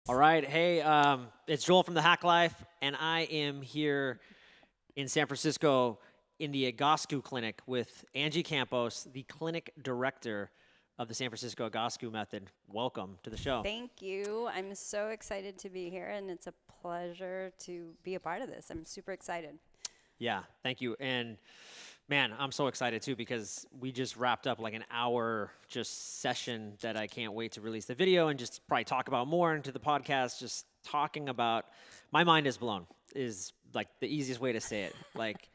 All right. Hey, it's Joel from the Hack Life, and I am here in San Francisco in the Egoscue Clinic with Angi Campos, the clinic director of the San Francisco Egoscue Method. Welcome to the show. Thank you. I'm so excited to be here, and it's a pleasure to be a part of this. I'm super excited. Yeah, thank you. And man, I'm so excited too because we just wrapped up like an hour just session that I can't wait to release the video and just probably talk about more into the podcast. Just talking about my mind is blown is like the easiest way to say it. Like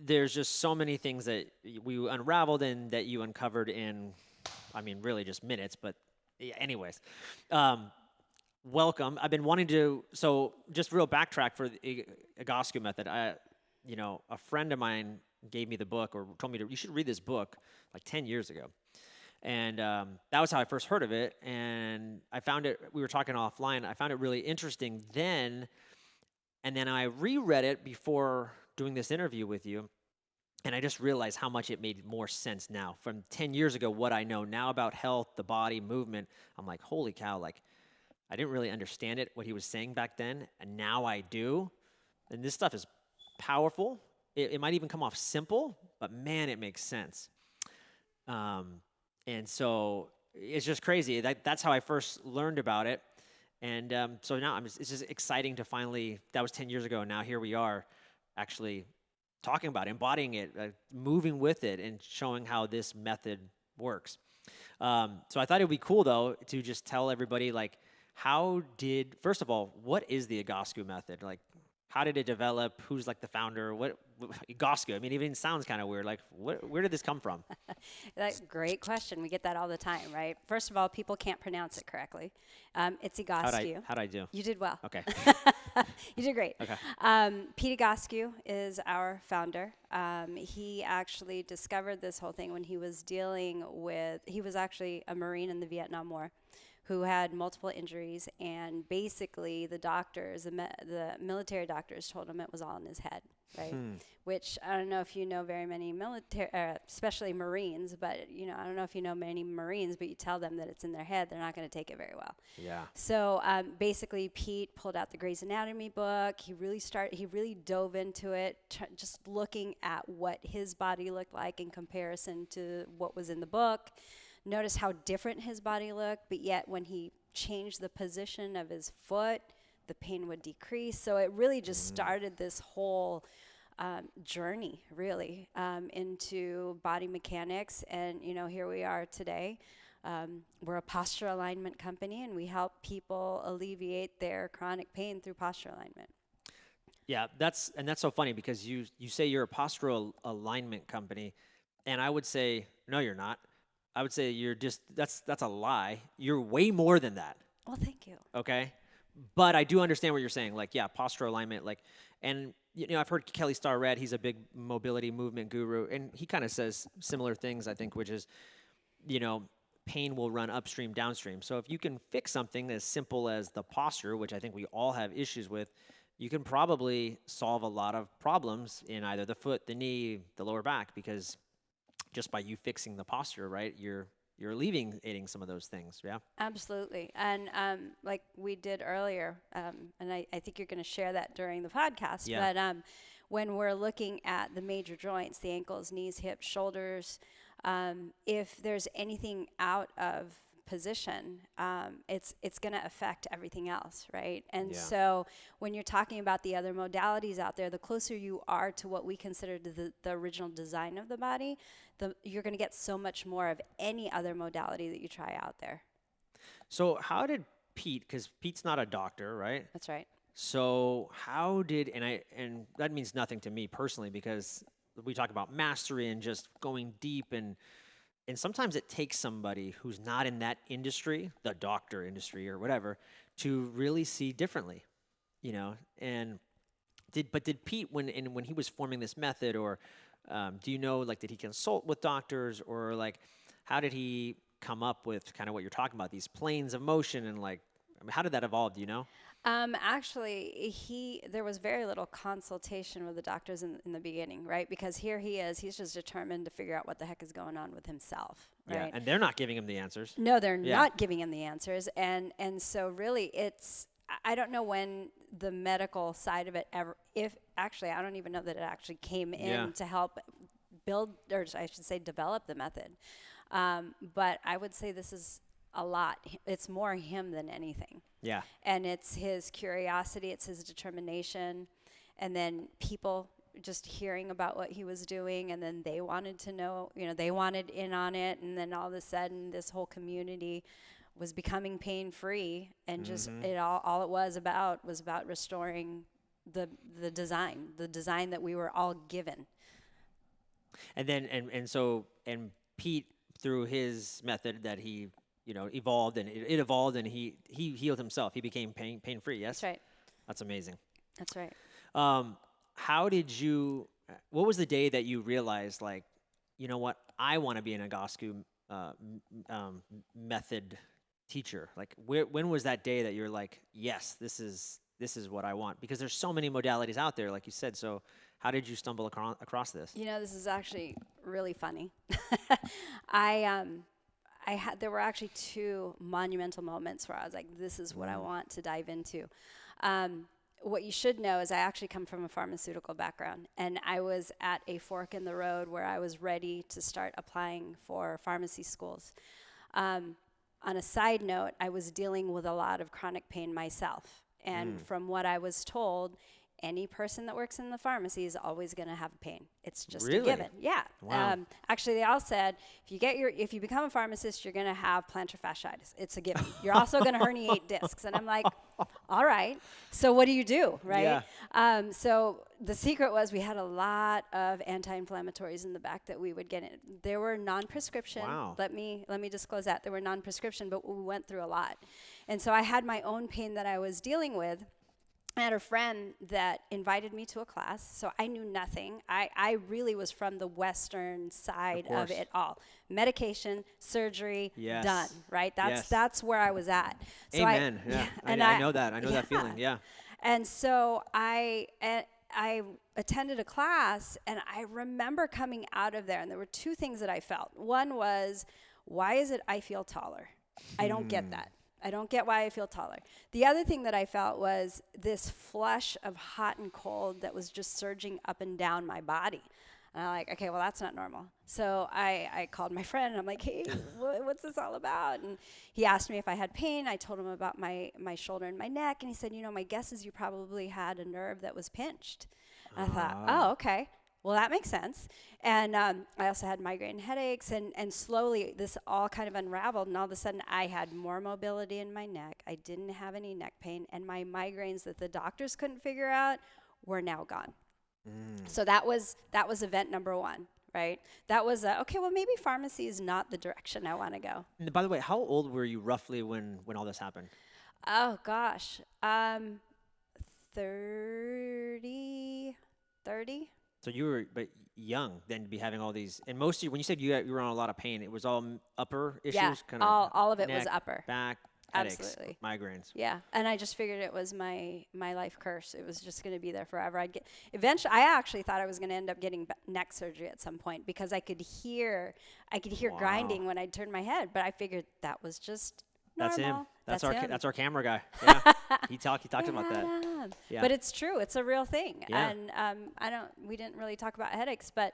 there's just so many things that we unraveled and that you uncovered in, I mean, really just minutes. But yeah, anyways, um, welcome. I've been wanting to. So just real backtrack for the Egoscue method. A friend of mine gave me the book or told me you should read this book like 10 years ago. And that was how I first heard of it. And I found it, we were talking offline, I found it really interesting then. And then I reread it before doing this interview with you. And I just realized how much it made more sense now. From 10 years ago, what I know now about health, the body, movement, I'm like, holy cow, like I didn't really understand it, what he was saying back then. And now I do. And this stuff is powerful. It might even come off simple, but man, it makes sense. Um, and so it's just crazy. That's how I first learned about it. And so now it's just exciting to finally, that was 10 years ago. And now here we are actually talking about it, embodying it, moving with it, and showing how this method works. So I thought it would be cool, though, to just tell everybody, like, first of all, what is the Egoscue method? Like, how did it develop? Who's like the founder? What Egoscue? I mean, it even sounds kind of weird. Like, where did this come from? That's a great question. We get that all the time, right? First of all, people can't pronounce it correctly. It's Egoscue. How'd I do? You did well. Okay. You did great. Okay. Pete Egoscue is our founder. He actually discovered this whole thing when he was he was actually a Marine in the Vietnam War who had multiple injuries, and basically the military doctors told him it was all in his head, right? Which I don't know if you know very many military, especially Marines, but I don't know if you know many Marines, but you tell them that it's in their head, they're not going to take it very well. Yeah. So basically, Pete pulled out the Grey's Anatomy book. He really dove into it, just looking at what his body looked like in comparison to what was in the book. Notice how different his body looked, but yet when he changed the position of his foot, the pain would decrease. So it really just started this whole journey, really, into body mechanics. And, here we are today. We're a posture alignment company, and we help people alleviate their chronic pain through posture alignment. Yeah, that's so funny because you say you're a postural alignment company, and I would say no, you're not. I would say you're just that's a lie. You're way more than that. Well, thank you. Okay, but I do understand what you're saying. Like, yeah, postural alignment. Like, and I've heard Kelly Starr Red. He's a big mobility movement guru, and he kind of says similar things. I think, which is, you know, pain will run upstream, downstream. So if you can fix something as simple as the posture, which I think we all have issues with, you can probably solve a lot of problems in either the foot, the knee, the lower back, because just by you fixing the posture, right, you're alleviating some of those things. Yeah. Absolutely. And like we did earlier, and I think you're going to share that during the podcast, Yeah. but when we're looking at the major joints, the ankles, knees, hips, shoulders, if there's anything out of position, it's going to affect everything else, right? And Yeah. so when you're talking about the other modalities out there, the closer you are to what we consider the original design of the body, you're going to get so much more of any other modality that you try out there. So how did Pete? Because Pete's not a doctor, right? That's right. So how did and that means nothing to me personally because we talk about mastery and just going deep and sometimes it takes somebody who's not in that industry, the doctor industry or whatever, to really see differently, And did Pete when he was forming this method, or do you know, like, did he consult with doctors, or like how did he come up with kind of what you're talking about, these planes of motion, and like I mean, how did that evolve? Do you know? Actually, there was very little consultation with the doctors in the beginning, right? Because here he is, he's just determined to figure out what the heck is going on with himself, Yeah, right? and they're not giving him the answers. No, they're Yeah. not giving him the answers, and so really, I don't know when the medical side of it ever, if actually, I don't even know that it actually came in Yeah. to help build, or I should say, develop the method. But I would say this is a lot. It's more him than anything. Yeah. And it's his curiosity, it's his determination, and then people just hearing about what he was doing, and then they wanted to know, they wanted in on it, and then all of a sudden this whole community was becoming pain-free, and just all it was about restoring the design that we were all given. And then and Pete, through his method that he evolved, and it evolved, and he healed himself. He became pain free. Yes. That's right. That's amazing. That's right. How did you? What was the day that you realized, like, you know what, I want to be an Egoscue method teacher? Like, when was that day that you're like, yes, this is what I want? Because there's so many modalities out there, like you said. So how did you stumble across this? This is actually really funny. There were actually two monumental moments where I was like, this is what I want to dive into. What you should know is I actually come from a pharmaceutical background, and I was at a fork in the road where I was ready to start applying for pharmacy schools. On a side note, I was dealing with a lot of chronic pain myself, and from what I was told, any person that works in the pharmacy is always going to have pain. It's just a given. Yeah. Wow. Actually, they all said if you become a pharmacist, you're going to have plantar fasciitis. It's a given. You're also going to herniate discs. And I'm like, all right. So what do you do, right? Yeah. So the secret was we had a lot of anti-inflammatories in the back that we would get in. There were non-prescription. Wow. Let me disclose that there were non-prescription, but we went through a lot. And so I had my own pain that I was dealing with. I had a friend that invited me to a class, so I knew nothing. I really was from the Western side of it all. Medication, surgery, done, right? That's where I was at. So Amen. I know that. I know that feeling. Yeah. And so I attended a class, and I remember coming out of there, and there were two things that I felt. One was, why is it I feel taller? I don't get that. I don't get why I feel taller. The other thing that I felt was this flush of hot and cold that was just surging up and down my body. And I'm like, okay, well, that's not normal. So I called my friend, and I'm like, hey, what's this all about? And he asked me if I had pain. I told him about my shoulder and my neck, and he said, my guess is you probably had a nerve that was pinched. And I thought, oh, okay. Well, that makes sense. And I also had migraine headaches, and slowly this all kind of unraveled, and all of a sudden I had more mobility in my neck. I didn't have any neck pain, and my migraines that the doctors couldn't figure out were now gone. So that was event number one, right? That was, okay, well, maybe pharmacy is not the direction I want to go. And by the way, how old were you roughly when all this happened? Oh, gosh. 30. So you were young then to be having all these, and most of you, when you said you were on a lot of pain, it was all upper issues? Yeah, all of it neck, was upper. Back, headaches, Absolutely. migraines. Yeah, and I just figured it was my life curse. It was just going to be there forever. Eventually, I actually thought I was going to end up getting neck surgery at some point because I could hear grinding when I'd turn my head, but I figured that was just normal. That's him. Him. That's our camera guy. Yeah. he talked about that. Yeah. But it's true. It's a real thing. Yeah. And we didn't really talk about headaches, but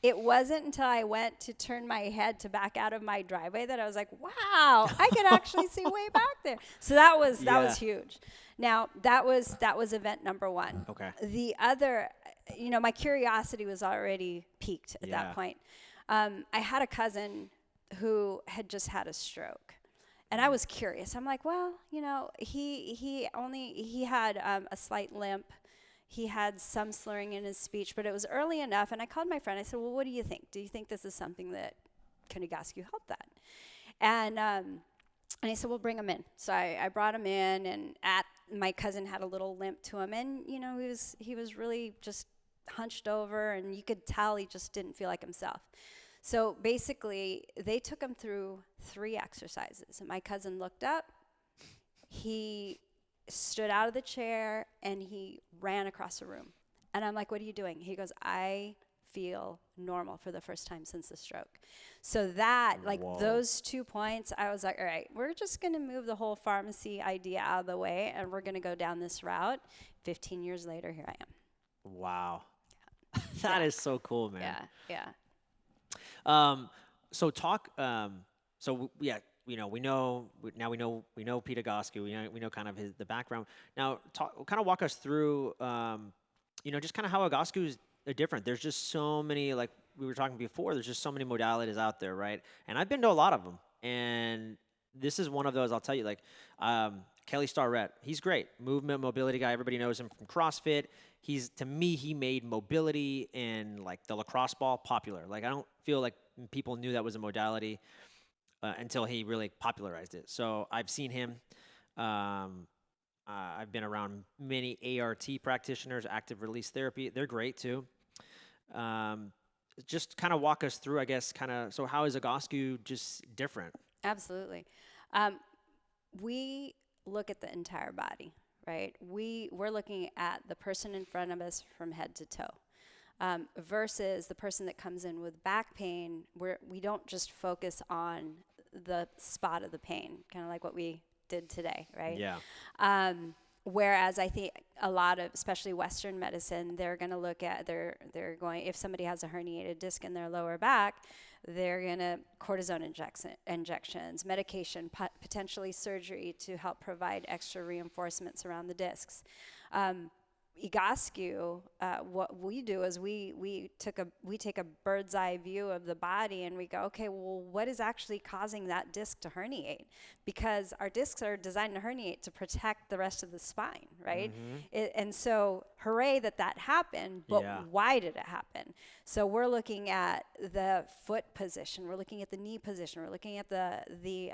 it wasn't until I went to turn my head to back out of my driveway that I was like, wow, I could actually see way back there. So that was huge. Now, that was event number one. Okay. The other, my curiosity was already peaked at that point. I had a cousin who had just had a stroke. And I was curious. I'm like, well, he had a slight limp. He had some slurring in his speech, but it was early enough. And I called my friend. I said, well, what do you think? Do you think this is something that can Egoscue help that? And he said, well, bring him in. So I brought him in, and my cousin had a little limp to him. And, he was really just hunched over, and you could tell he just didn't feel like himself. So basically, they took him through 3 exercises. And my cousin looked up, he stood out of the chair, and he ran across the room. And I'm like, what are you doing? He goes, I feel normal for the first time since the stroke. So that, like those 2 points, I was like, all right, we're just going to move the whole pharmacy idea out of the way, and we're going to go down this route. 15 years later, here I am. Wow. That is so cool, man. Yeah. So talk. Yeah, we know Pete Egoscue. We know kind of the background. Now, kind of walk us through. Just kind of how Egoscue is different. There's just so many, like we were talking before. There's just so many modalities out there, right? And I've been to a lot of them, and this is one of those. I'll tell you, like Kelly Starrett. He's great, movement mobility guy. Everybody knows him from CrossFit. To me, he made mobility and like the lacrosse ball popular. Like I don't feel like people knew that was a modality until he really popularized it. So I've seen him. I've been around many ART practitioners, active release therapy. They're great too. Just kind of walk us through, I guess, so how is Egoscue just different? Absolutely. We look at the entire body, right? We're looking at the person in front of us from head to toe, versus the person that comes in with back pain, where we don't just focus on the spot of the pain, kind of like what we did today, right? Yeah. Whereas I think a lot of, especially Western medicine, they're going to look at, they're going, if somebody has a herniated disc in their lower back, they're going to cortisone injections, medication, potentially surgery to help provide extra reinforcements around the discs. Egoscue, what we do is we take a bird's eye view of the body, and we go, okay, well, what is actually causing that disc to herniate? Because our discs are designed to herniate to protect the rest of the spine, right? And so, hooray that happened, but why did it happen? So we're looking at the foot position, we're looking at the knee position, we're looking at the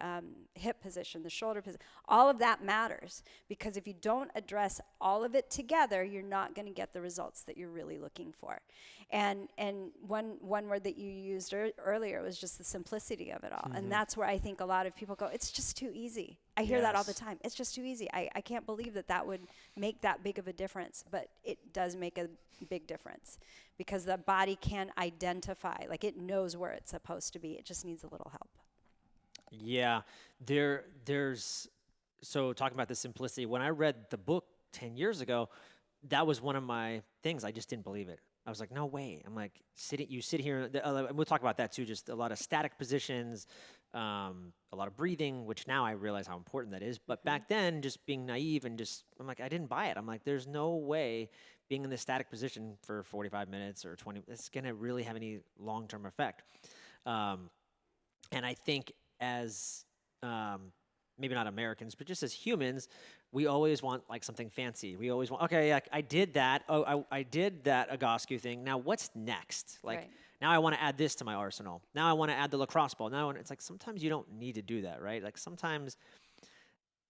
hip position, the shoulder position. All of that matters, because if you don't address all of it together, you're not going to get the results that you're really looking for. And one word that you used earlier was just the simplicity of it all. And that's where I think a lot of people go, it's just too easy. I hear that all the time. It's just too easy. I can't believe that would make that big of a difference. But it does make a big difference, because the body can identify, like it knows where it's supposed to be. It just needs a little help. Yeah. So talking about the simplicity, when I read the book 10 years ago, that was one of my things. I just didn't believe it. I was like, no way. I'm like, you sit here, and we'll talk about that too, just a lot of static positions, a lot of breathing, which now I realize how important that is. But back then, just being naive and I'm like, I didn't buy it. I'm like, there's no way being in this static position for 45 minutes or 20, it's going to really have any long-term effect. And I think as, maybe not Americans, but just as humans, we always want like something fancy. We always want, okay, I did that. Oh, I did that Egoscue thing. Now what's next? Like now I want to add this to my arsenal. Now I want to add the lacrosse ball. It's like sometimes you don't need to do that, right? Like sometimes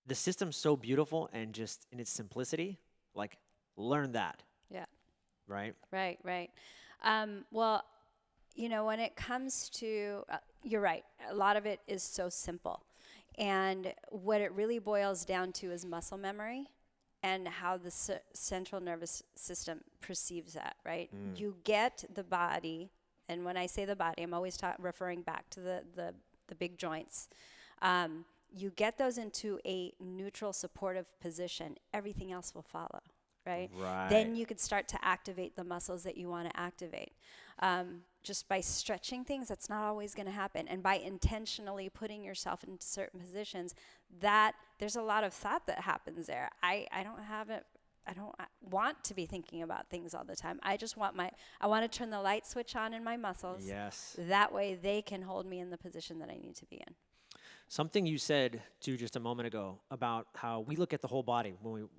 the system's so beautiful and just in its simplicity, like learn that. Yeah. Right? Right. Well, when it comes to, you're right, a lot of it is so simple. And what it really boils down to is muscle memory and how the central nervous system perceives that, right? You get the body, and when I say the body, I'm always referring back to the big joints. You get those into a neutral supportive position, everything else will follow, right? Then you could start to activate the muscles that you want to activate. Just by stretching things, that's not always going to happen. And by intentionally putting yourself into certain positions, there's a lot of thought that happens there. I don't want to be thinking about things all the time. I want to turn the light switch on in my muscles. Yes. That way they can hold me in the position that I need to be in. Something you said too just a moment ago about how we look at the whole body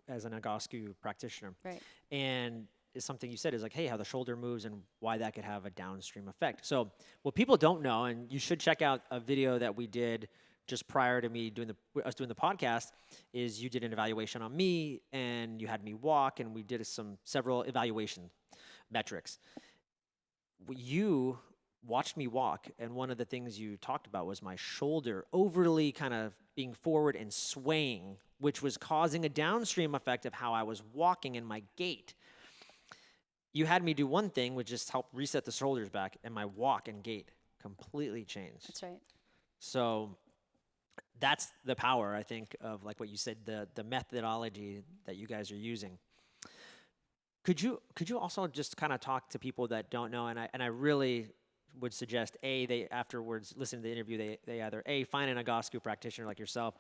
as an Egoscue practitioner. Right. And is something you said is like, hey, how the shoulder moves and why that could have a downstream effect. So what people don't know, and you should check out a video that we did just prior to me doing the podcast, is you did an evaluation on me and you had me walk and we did several evaluation metrics. You watched me walk, and one of the things you talked about was my shoulder overly kind of being forward and swaying, which was causing a downstream effect of how I was walking in my gait. You had me do one thing, which just help reset the shoulders back, and my walk and gait completely changed. That's right. So that's the power, I think, of like what you said, the methodology that you guys are using. Could you also just kind of talk to people that don't know, and I really would suggest they afterwards listen to the interview, they either find an Egoscue practitioner like yourself,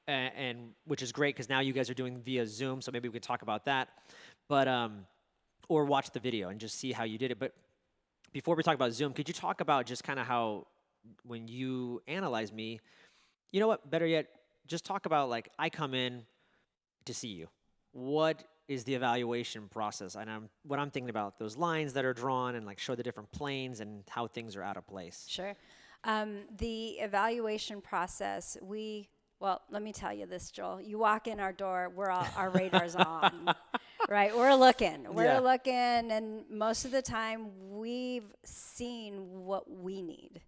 and which is great because now you guys are doing via Zoom, so maybe we could talk about that, but or watch the video and just see how you did it. But before we talk about Zoom, could you talk about just kind of how when you analyze me, you know what, better yet, just talk about like I come in to see you. What is the evaluation process? And what I'm thinking about, those lines that are drawn and like show the different planes and how things are out of place. Sure. The evaluation process, well, let me tell you this, Joel. You walk in our door, our radar's on, right? We're looking, and most of the time we've seen what we need.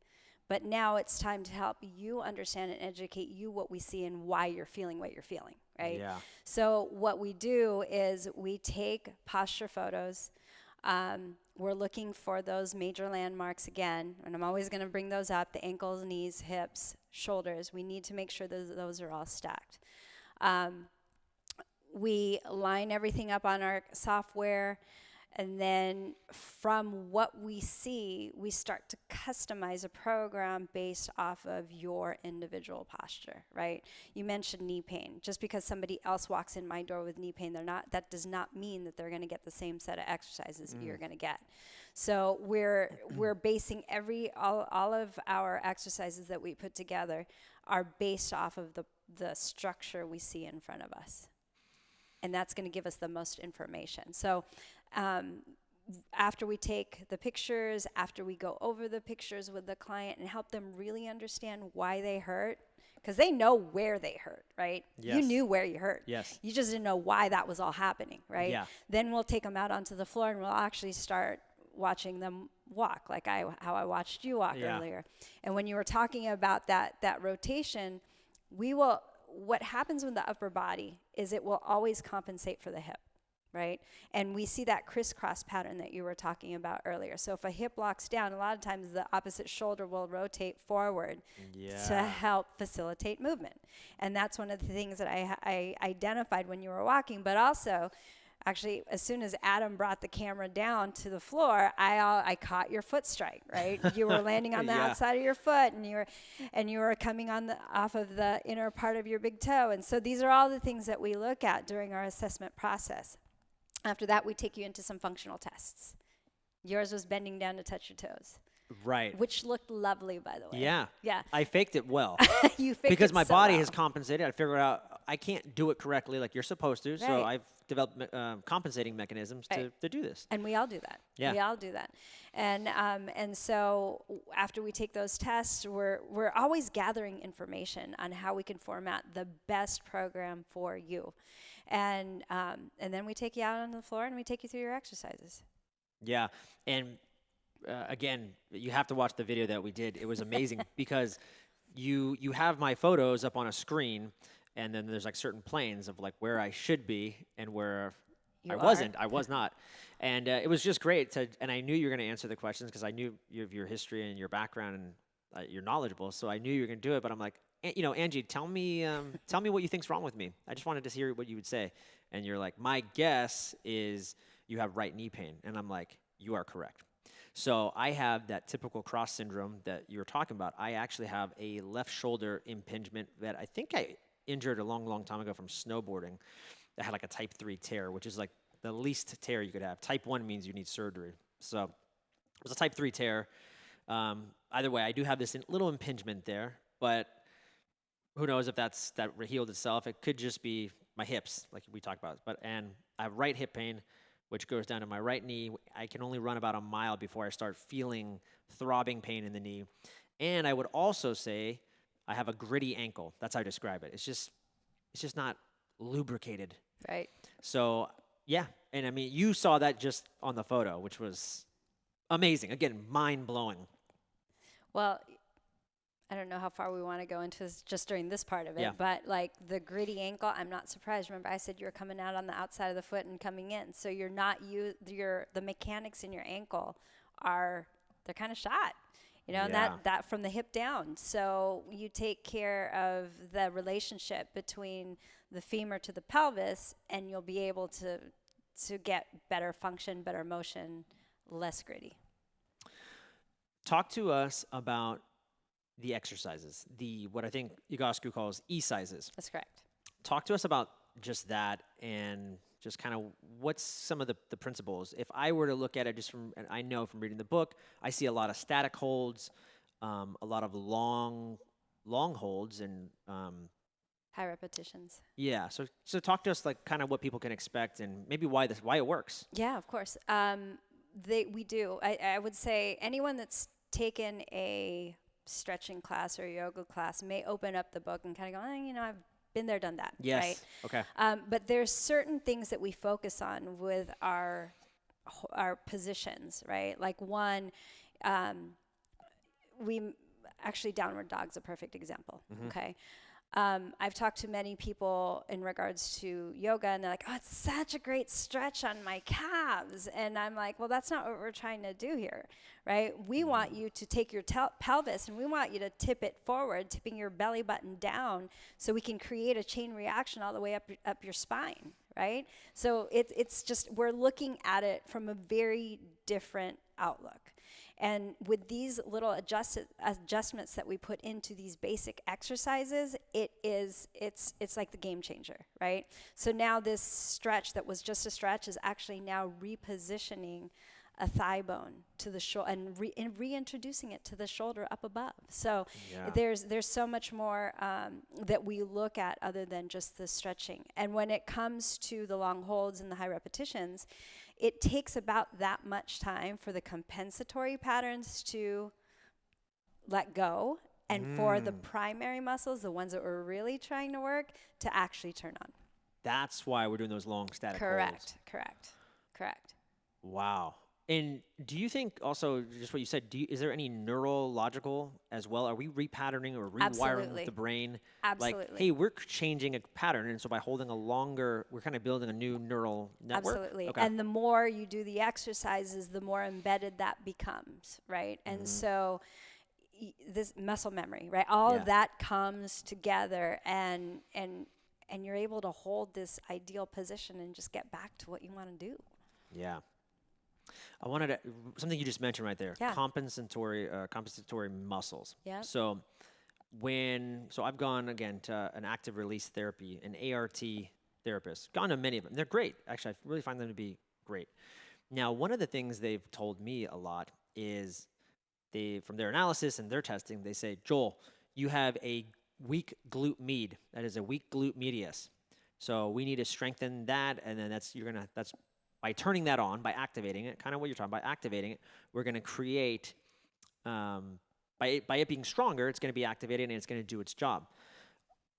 But now it's time to help you understand and educate you what we see and why you're feeling what you're feeling, right? Yeah. So what we do is we take posture photos. We're looking for those major landmarks again, and I'm always going to bring those up, the ankles, knees, hips, shoulders. We need to make sure those are all stacked. We line everything up on our software, and then from what we see, we start to customize a program based off of your individual posture, right? You mentioned knee pain. Just because somebody else walks in my door with knee pain, that does not mean that they're going to get the same set of exercises that you're going to get. So we're basing all of our exercises that we put together are based off of the structure we see in front of us. And that's going to give us the most information. So after we take the pictures, after we go over the pictures with the client and help them really understand why they hurt, because they know where they hurt, right? Yes. You knew where you hurt. Yes. You just didn't know why that was all happening, right? Yeah. Then we'll take them out onto the floor and we'll actually start watching them walk, like how I watched you walk earlier. And when you were talking about that rotation, what happens with the upper body is it will always compensate for the hip, right? And we see that crisscross pattern that you were talking about earlier. So if a hip locks down, a lot of times the opposite shoulder will rotate forward to help facilitate movement. And that's one of the things that I identified when you were walking, but also actually, as soon as Adam brought the camera down to the floor, I caught your foot strike, right? You were landing on the outside of your foot, and you were coming off of the inner part of your big toe. And so these are all the things that we look at during our assessment process. After that, we take you into some functional tests. Yours was bending down to touch your toes. Right. Which looked lovely, by the way. Yeah. Yeah. I faked it well. You faked because it my so body well. has compensated. I figured out I can't do it correctly like you're supposed to. So I've developed compensating mechanisms to do this. And we all do that. Yeah. We all do that. And so after we take those tests, we're always gathering information on how we can format the best program for you. And then we take you out on the floor and we take you through your exercises. Yeah. And again, you have to watch the video that we did. It was amazing because you have my photos up on a screen, and then there's like certain planes of like where I should be and where I was not. And it was just great and I knew you were going to answer the questions because I knew your history and your background and you're knowledgeable. So I knew you were going to do it, but I'm like, Angie, tell me what you think's wrong with me. I just wanted to hear what you would say. And you're like, my guess is you have right knee pain. And I'm like, you are correct. So I have that typical cross syndrome that you were talking about. I actually have a left shoulder impingement that I think I injured a long, long time ago from snowboarding. That had like a type 3 tear, which is like the least tear you could have. Type 1 means you need surgery. So it was a type 3 tear. Either way, I do have this little impingement there, but who knows if that healed itself. It could just be my hips, like we talked about. And I have right hip pain, which goes down to my right knee. I can only run about a mile before I start feeling throbbing pain in the knee. And I would also say I have a gritty ankle. That's how I describe it. It's just not lubricated. Right. So, yeah. And I mean, you saw that just on the photo, which was amazing. Again, mind-blowing. Well, I don't know how far we want to go into this just during this part of it, Yeah. but like the gritty ankle, I'm not surprised. Remember, I said you're coming out on the outside of the foot and coming in, so you're not the mechanics in your ankle they're kind of shot, and Yeah. that from the hip down. So you take care of the relationship between the femur to the pelvis, and you'll be able to get better function, better motion, less gritty. Talk to us about the exercises, what I think Egoscue calls E-cises. That's correct. Talk to us about just that and just kind of what's some of the principles. If I were to look at it just and I know from reading the book, I see a lot of static holds, a lot of long holds, and High repetitions. yeah. So talk to us like kind of what people can expect and maybe why it works. Yeah, of course. We do. I would say anyone that's taken a stretching class or yoga class may open up the book and kind of go, I've been there, done that. Yes. Right? Okay. But there's certain things that we focus on with our positions, right? Like one, downward dog's a perfect example. Mm-hmm. Okay. I've talked to many people in regards to yoga, and they're like, oh, it's such a great stretch on my calves. And I'm like, well, that's not what we're trying to do here, right? We want you to take your pelvis, and we want you to tip it forward, tipping your belly button down, so we can create a chain reaction all the way up your spine, right? So it's just, we're looking at it from a very different outlook. And with these little adjustments that we put into these basic exercises, it's like the game changer, right? So now this stretch that was just a stretch is actually now repositioning a thigh bone to the shoulder and reintroducing it to the shoulder up above. So there's so much more that we look at other than just the stretching. And when it comes to the long holds and the high repetitions, it takes about that much time for the compensatory patterns to let go and for the primary muscles, the ones that we're really trying to work, to actually turn on. That's why we're doing those long static holds. Correct. Wow. And do you think also, just what you said, is there any neurological as well? Are we repatterning or rewiring Absolutely. the brain? Absolutely. Like, hey, we're changing a pattern, and so by holding we're kind of building a new neural network? Absolutely. Okay. And the more you do the exercises, the more embedded that becomes, right? And so this muscle memory, right? All of that comes together, and you're able to hold this ideal position and just get back to what you want to do. Yeah. I wanted to, something you just mentioned right there, compensatory muscles. Yeah. So I've gone again to an active release therapy, an ART therapist, gone to many of them. They're great. Actually, I really find them to be great. Now, one of the things they've told me a lot is from their analysis and their testing, they say, Joel, you have a weak glute med. That is a weak glute medius. So we need to strengthen that, and then that's by turning that on, by activating it, kind of what you're talking about, activating it, we're going to create, by it being stronger, it's going to be activated and it's going to do its job.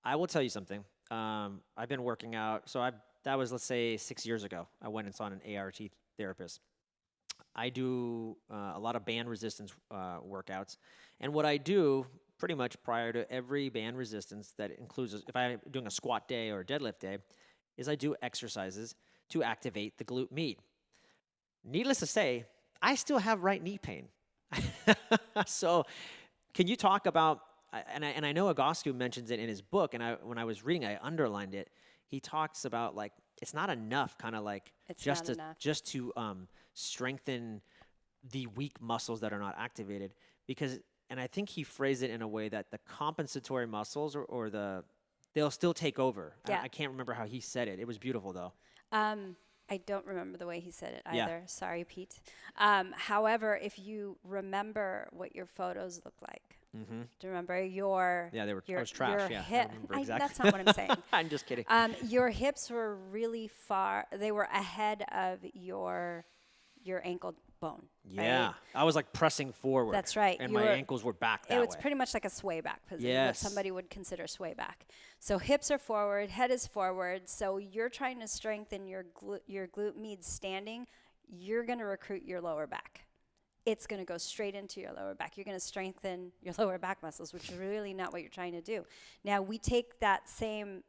I will tell you something. I've been working out. So that was, let's say, 6 years ago. I went and saw an ART therapist. I do a lot of band resistance workouts. And what I do pretty much prior to every band resistance that includes, if I'm doing a squat day or a deadlift day, is I do exercises to activate the glute med. Needless to say, I still have right knee pain. So can you talk about, and I know Egoscue mentions it in his book, and when I was reading, I underlined it. He talks about like, it's not enough kind of like just to strengthen the weak muscles that are not activated, and I think he phrased it in a way that the compensatory muscles they'll still take over. Yeah. I can't remember how he said it. It was beautiful though. I don't remember the way he said it either. Sorry, Pete. However, if you remember what your photos look like, do you remember your I was trash. Your I hip? remember exactly. That's not what I'm saying. I'm just kidding. Your hips were really far. They were ahead of your ankle bone. Yeah, right? I was like pressing forward. That's right. And my ankles were back that way. It was pretty much like a sway back position. Yes. What somebody would consider sway back. So hips are forward, head is forward. So you're trying to strengthen your glute med standing. You're going to recruit your lower back. it's going to go straight into your lower back. You're going to strengthen your lower back muscles, which is really not what you're trying to do. Now, we take that same,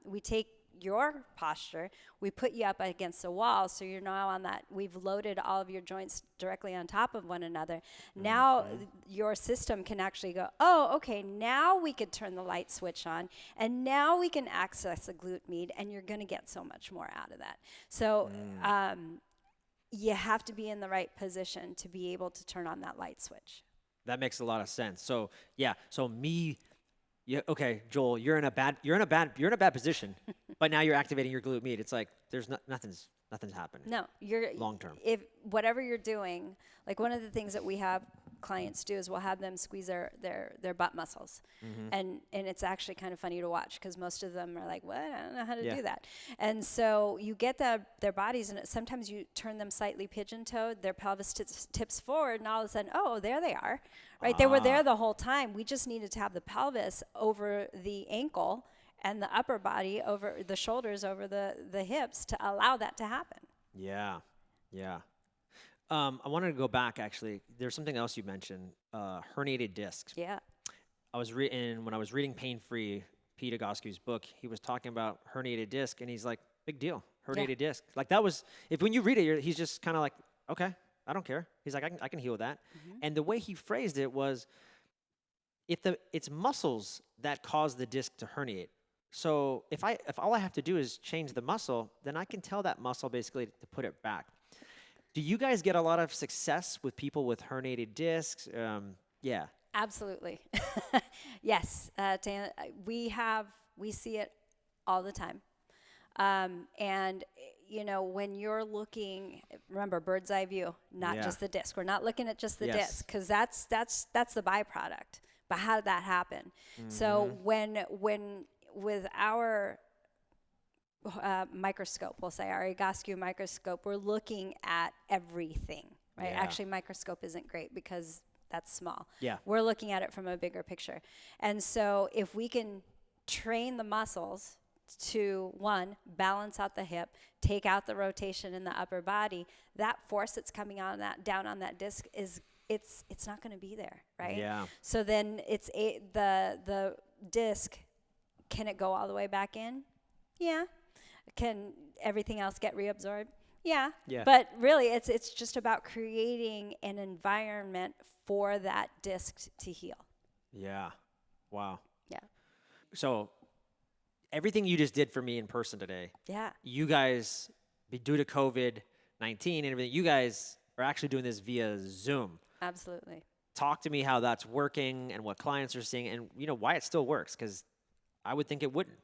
we take your posture, we put you up against the wall, so you're now on that, we've loaded all of your joints directly on top of one another. Now your system can actually go, oh, okay, now we could turn the light switch on, and now we can access the glute med, and you're going to get so much more out of that. So you have to be in the right position to be able to turn on that light switch. That makes a lot of sense. So yeah, okay, Joel, you're in a bad position, but now you're activating your glute med. It's like there's nothing's happening. No, you're long term. If whatever you're doing, like one of the things that we have clients do is we'll have them squeeze their butt muscles, and it's actually kind of funny to watch because most of them are like, what? I don't know how to do that. And so you get their bodies, and sometimes you turn them slightly pigeon-toed, their pelvis tips forward, and all of a sudden, oh, there they are. Right, they were there the whole time. We just needed to have the pelvis over the ankle and the upper body over the shoulders, over the hips to allow that to happen. Yeah, yeah. I wanted to go back, actually. There's something else you mentioned, herniated discs. Yeah. When I was reading Pain Free, Pete Egoscue's book, he was talking about herniated disc, and he's like, big deal, herniated disc. Like that was, when you read it, he's just kind of like, okay, I don't care. He's like, I can heal that. And the way he phrased it was, it's muscles that cause the disc to herniate. So if all I have to do is change the muscle, then I can tell that muscle basically to put it back. Do you guys get a lot of success with people with herniated discs? Yeah. Absolutely. Yes. We see it all the time. And you know, when you're looking, remember bird's eye view, not just the disc. We're not looking at just the disc because that's the byproduct. But how did that happen? So when with our microscope, we'll say our Egoscue microscope, we're looking at everything, right? Yeah. Actually, microscope isn't great because that's small. Yeah. We're looking at it from a bigger picture. And so if we can train the muscles to, one, balance out the hip, take out the rotation in the upper body, that force that's coming on down on that disc it's not going to be there, right? Yeah. So then the disc, can it go all the way back in? Yeah. Can everything else get reabsorbed? Yeah. Yeah. But really, it's just about creating an environment for that disc to heal. Yeah. Wow. Yeah. So everything you just did for me in person today. Yeah. You guys, due to COVID-19 and everything, you guys are actually doing this via Zoom. Absolutely. Talk to me how that's working and what clients are seeing and why it still works, because I would think it wouldn't.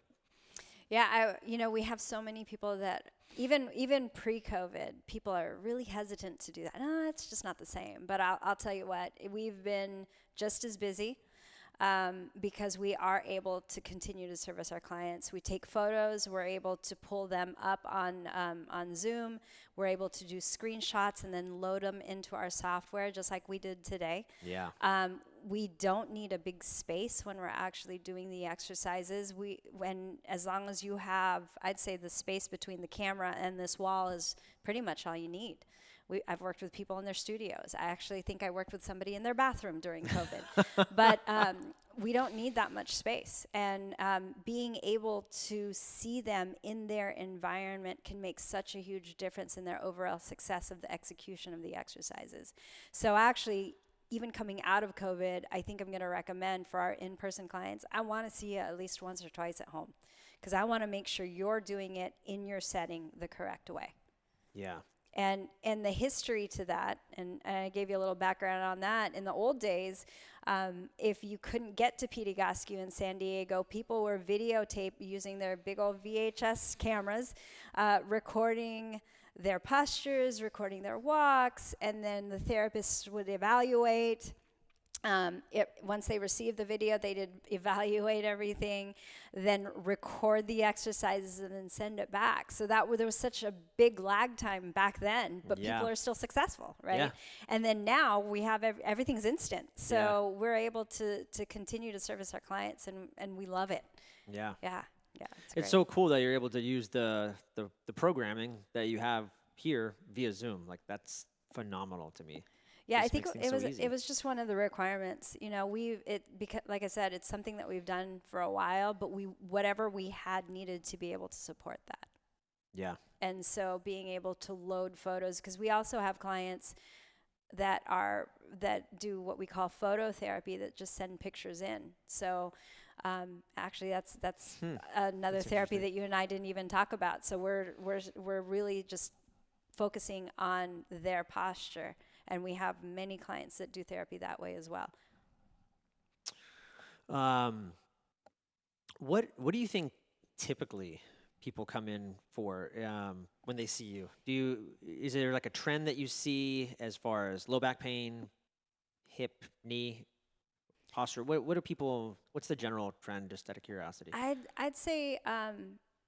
Yeah, we have so many people that even pre-COVID, people are really hesitant to do that. No, it's just not the same. But I'll tell you what, we've been just as busy because we are able to continue to service our clients. We take photos. We're able to pull them up on Zoom. We're able to do screenshots and then load them into our software, just like we did today. Yeah. We don't need a big space when we're actually doing the exercises. As long as you have, I'd say the space between the camera and this wall is pretty much all you need. I've worked with people in their studios. I actually think I worked with somebody in their bathroom during COVID. But we don't need that much space. And being able to see them in their environment can make such a huge difference in their overall success of the execution of the exercises. So actually, even coming out of COVID, I think I'm going to recommend for our in-person clients, I want to see you at least once or twice at home because I want to make sure you're doing it in your setting the correct way. Yeah. And the history to that, and I gave you a little background on that, in the old days, if you couldn't get to Pete Egoscue in San Diego, people were videotape using their big old VHS cameras, recording their postures, recording their walks, and then the therapists would evaluate. Once they received the video, they'd evaluate everything, then record the exercises, and then send it back. So there was such a big lag time back then, but people are still successful, right? Yeah. And then now we have everything's instant. So we're able to continue to service our clients, and we love it. Yeah. Yeah. Yeah. It's so cool that you're able to use the programming that you have here via Zoom. Like, that's phenomenal to me. Yeah, I Just think makes things it so was easy. just one of the requirements. You know, because like I said, it's something that we've done for a while, but whatever we had needed to be able to support that. Yeah. And so being able to load photos, because we also have clients that do what we call phototherapy, that just send pictures in. So actually, that's another That's therapy interesting. that you and I didn't even talk about. So we're really just focusing on their posture, and we have many clients that do therapy that way as well. Um, what do you think typically people come in for when they see you? Is there like a trend that you see as far as low back pain, hip, knee, posture? What do people? What's the general trend? Just out of curiosity. I'd say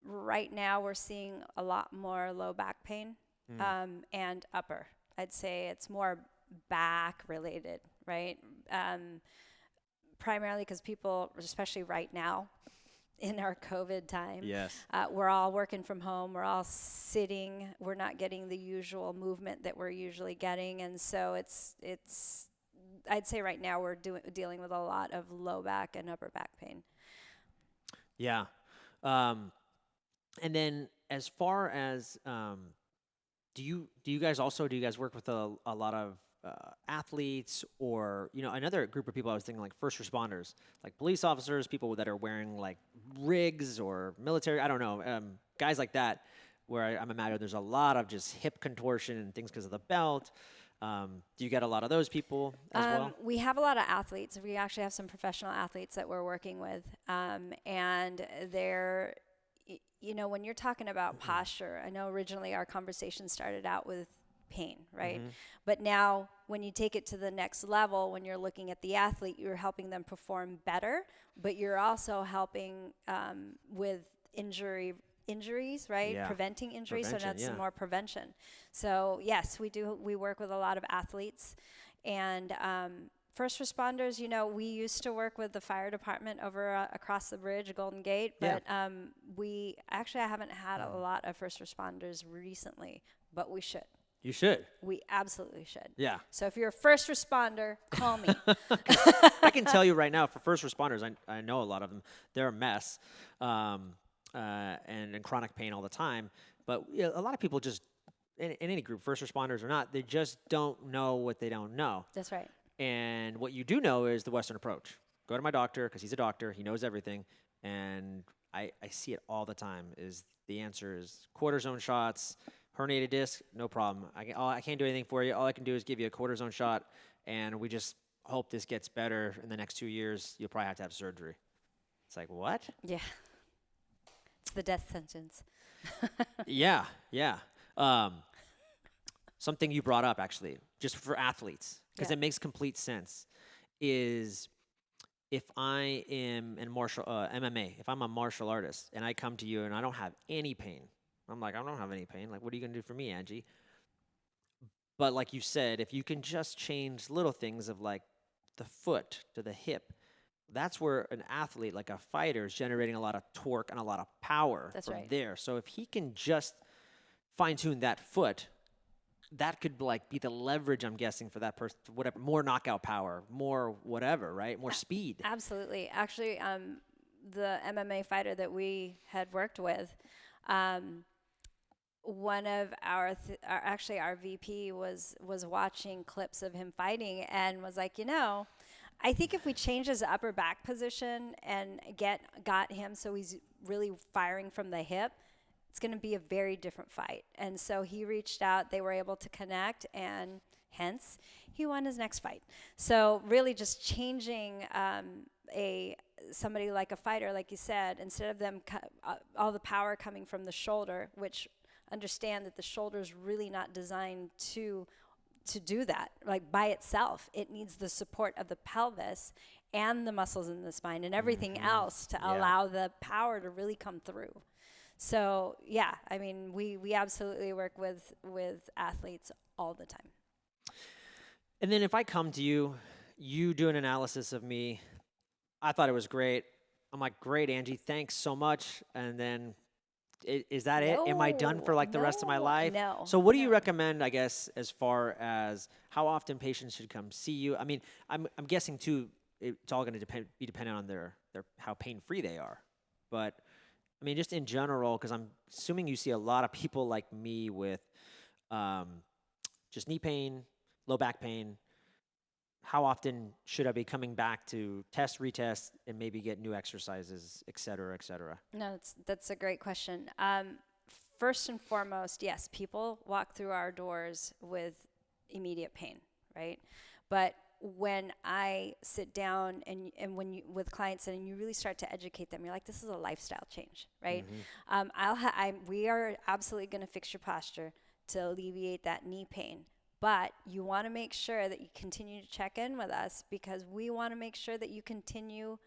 right now we're seeing a lot more low back pain Mm. and upper. I'd say it's more back related, right? Primarily because people, especially right now in our COVID time, Yes. we're all working from home. We're all sitting. We're not getting the usual movement that we're usually getting, and so it's. I'd say right now we're dealing with a lot of low back and upper back pain. Yeah. Um, and then as far as do you guys work with a lot of athletes, or another group of people? I was thinking like first responders, like police officers, people that are wearing like rigs or military. I don't know, guys like that. Where I'm imagining there's a lot of just hip contortion and things because of the belt. Do you get a lot of those people as well? We have a lot of athletes. We actually have some professional athletes that we're working with, and they're, when you're talking about posture, I know originally our conversation started out with pain, right? Mm-hmm. But now when you take it to the next level, when you're looking at the athlete, you're helping them perform better, but you're also helping with injuries, right? Yeah. Preventing injuries. So Prevention, that's yeah. more prevention. So yes, we work with a lot of athletes, and first responders. We used to work with the fire department over across the bridge, Golden Gate, Yeah. but I haven't had a lot of first responders recently, but we should. You should. We absolutely should. Yeah. So if you're a first responder, call me. I can tell you right now, for first responders, I know a lot of them. They're a mess, and in chronic pain all the time. But a lot of people just, in any group, first responders or not, they just don't know what they don't know. That's right. And what you do know is the Western approach. Go to my doctor because he's a doctor. He knows everything. And I see it all the time. The answer is cortisone shots, herniated disc, no problem. I can't do anything for you. All I can do is give you a cortisone shot, and we just hope this gets better in the next 2 years. You'll probably have to have surgery. It's like, what? Yeah. It's the death sentence. Yeah. Something you brought up, actually, just for athletes, because Yeah. it makes complete sense, is if I am in MMA, if I'm a martial artist and I come to you and I don't have any pain, I'm like, I don't have any pain. Like, what are you going to do for me, Angie? But like you said, if you can just change little things of like the foot to the hip, that's where an athlete, like a fighter, is generating a lot of torque and a lot of power That's from right. there. So if he can just fine tune that foot, that could like be the leverage, I'm guessing, for that person, whatever, more knockout power, more whatever, right? More speed. Absolutely. Actually, the MMA fighter that we had worked with, one of our VP was watching clips of him fighting and was like, I think if we change his upper back position and got him so he's really firing from the hip, it's going to be a very different fight. And so he reached out, they were able to connect, and hence he won his next fight. So really just changing somebody like a fighter, like you said, instead of them all the power coming from the shoulder, which understand that the shoulder is really not designed to do that, like by itself. It needs the support of the pelvis and the muscles in the spine and everything else to allow the power to really come through. So yeah, I mean, we absolutely work with athletes all the time. And then if I come to you, you do an analysis of me. I thought it was great. I'm like, great, Angie, thanks so much. And then Is that it? Am I done for like the rest of my life? No, So what do you no. recommend, I guess, as far as how often patients should come see you? I mean, I'm guessing too, it's all going to be dependent on their how pain-free they are. But I mean, just in general, because I'm assuming you see a lot of people like me with um, just knee pain, low back pain. How often should I be coming back to test, retest, and maybe get new exercises, et cetera, et cetera? No, that's a great question. First and foremost, yes, people walk through our doors with immediate pain, right? But when I sit down and when you with clients and you really start to educate them, you're like, this is a lifestyle change, right? We are absolutely going to fix your posture to alleviate that knee pain. But you want to make sure that you continue to check in with us because we want to make sure that you continue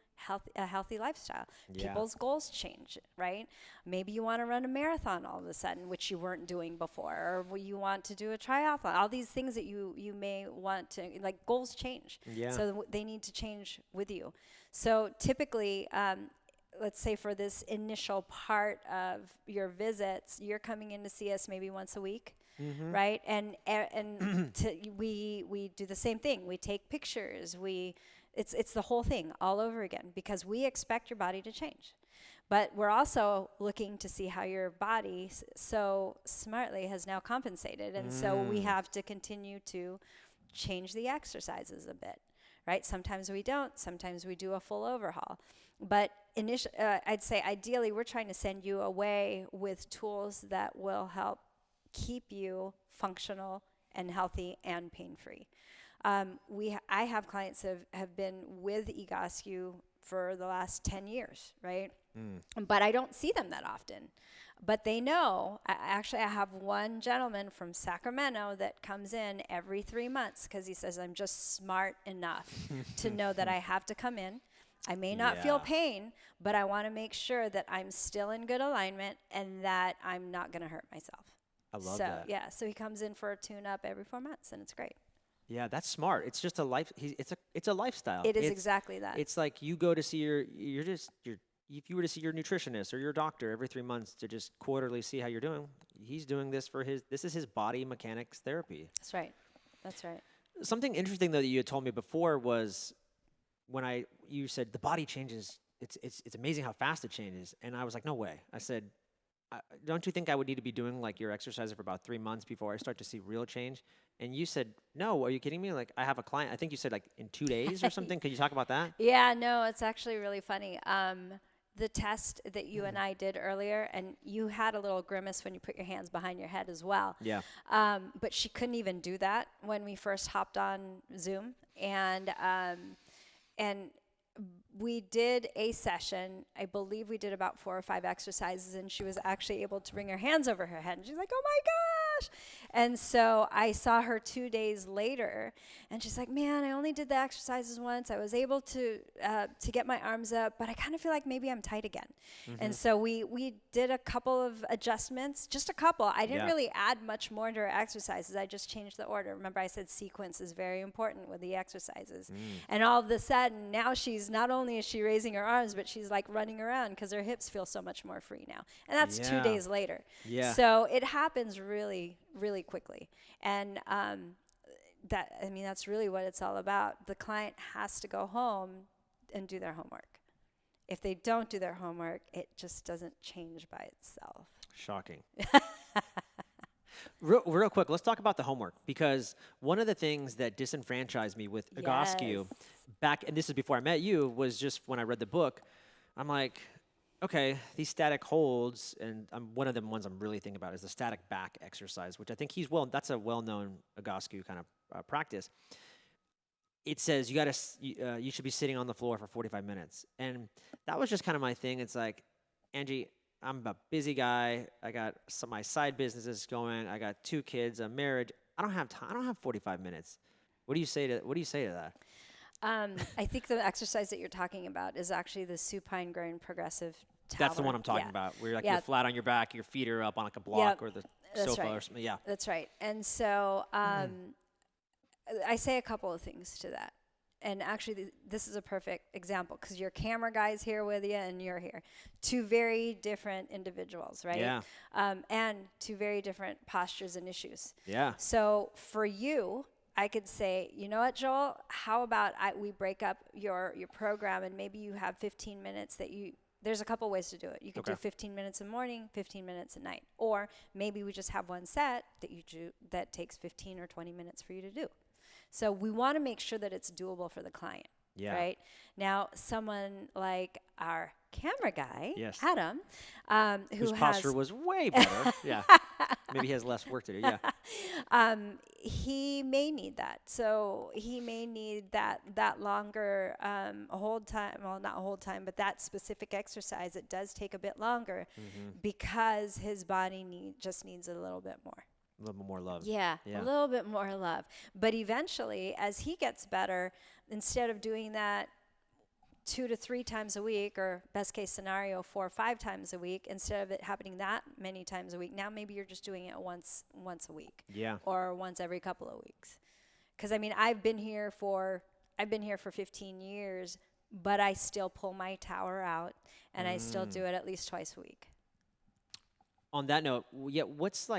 a healthy lifestyle. Yeah. People's goals change, right? Maybe you want to run a marathon all of a sudden, which you weren't doing before, or you want to do a triathlon. All these things that you may want to, like, goals change. Yeah. So they need to change with you. So typically, let's say for this initial part of your visits, you're coming in to see us maybe once a week. Right, and we do the same thing. We take pictures. It's the whole thing all over again because we expect your body to change, but we're also looking to see how your body so smartly has now compensated, and so we have to continue to change the exercises a bit. Right, sometimes we don't. Sometimes we do a full overhaul, but I'd say ideally we're trying to send you away with tools that will help keep you functional and healthy and pain-free. I have clients that have been with Egoscue for the last 10 years, right? But I don't see them that often. But they know. I have one gentleman from Sacramento that comes in every 3 months because he says, I'm just smart enough to know that I have to come in. I may not feel pain, but I want to make sure that I'm still in good alignment and that I'm not going to hurt myself. I love that. Yeah, so he comes in for a tune-up every 4 months, and it's great. Yeah, that's smart. It's just a life. It's a lifestyle. It is exactly that. It's like you go to see if you were to see your nutritionist or your doctor every 3 months to just quarterly see how you're doing, he's doing this this is his body mechanics therapy. That's right. That's right. Something interesting though that you had told me before was when you said the body changes. It's amazing how fast it changes, and I was like, no way. I said, don't you think I would need to be doing like your exercises for about 3 months before I start to see real change? And you said, no, are you kidding me? Like, I have a client, I think you said like in 2 days or something. Could you talk about that? Yeah, no, it's actually really funny. The test that you and I did earlier, and you had a little grimace when you put your hands behind your head as well. Yeah. But she couldn't even do that when we first hopped on Zoom. And we did a session. I believe we did about 4 or 5 exercises, and she was actually able to bring her hands over her head. And she's like, oh my gosh. And so I saw her 2 days later, and she's like, man, I only did the exercises once. I was able to get my arms up, but I kind of feel like maybe I'm tight again. And so we did a couple of adjustments, just a couple. I didn't really add much more to her exercises. I just changed the order. Remember, I said sequence is very important with the exercises. And all of a sudden, now she's not only is she raising her arms, but she's like running around because her hips feel so much more free now. And that's 2 days later. Yeah. So it happens really, really quickly. And that's really what it's all about. The client has to go home and do their homework. If they don't do their homework, it just doesn't change by itself. Shocking. Real quick, let's talk about the homework, because one of the things that disenfranchised me with Egoscue back, and this is before I met you, was just when I read the book, I'm like, okay, these static holds, and one of the ones I'm really thinking about is the static back exercise, which I think that's a well-known Egoscue kind of practice. It says you should be sitting on the floor for 45 minutes, and that was just kind of my thing. It's like, Angie, I'm a busy guy. I got my side businesses going. I got 2 kids, a marriage. I don't have time. I don't have 45 minutes. What do you say to that? I think the exercise that you're talking about is actually the supine groin progressive tower. That's the one I'm talking about. Where you're flat on your back, your feet are up on like a block or the sofa or something. Yeah. That's right. And so I say a couple of things to that. and actually this is a perfect example because your camera guy's here with you and you're here. Two very different individuals, right? Yeah. And two very different postures and issues. Yeah. So for you, I could say, you know what, Joel, how about we break up your program and maybe you have 15 minutes that there's a couple ways to do it. You could do 15 minutes in the morning, 15 minutes at night. Or maybe we just have one set that you do that takes 15 or 20 minutes for you to do. So we want to make sure that it's doable for the client, right? Now, someone like our camera guy, Adam, whose posture was way better. Yeah. Maybe he has less work to do. Yeah. He may need that. So he may need that longer hold time. Well, not hold time, but that specific exercise. It does take a bit longer because his body just needs a little bit more. A little more love. Yeah, a little bit more love. But eventually, as he gets better, instead of doing that 2 to 3 times a week, or best case scenario 4 or 5 times a week, instead of it happening that many times a week, now maybe you're just doing it once a week. Yeah. Or once every couple of weeks. Because I mean, I've been here for 15 years, but I still pull my tower out, and I still do it at least twice a week. On that note, what's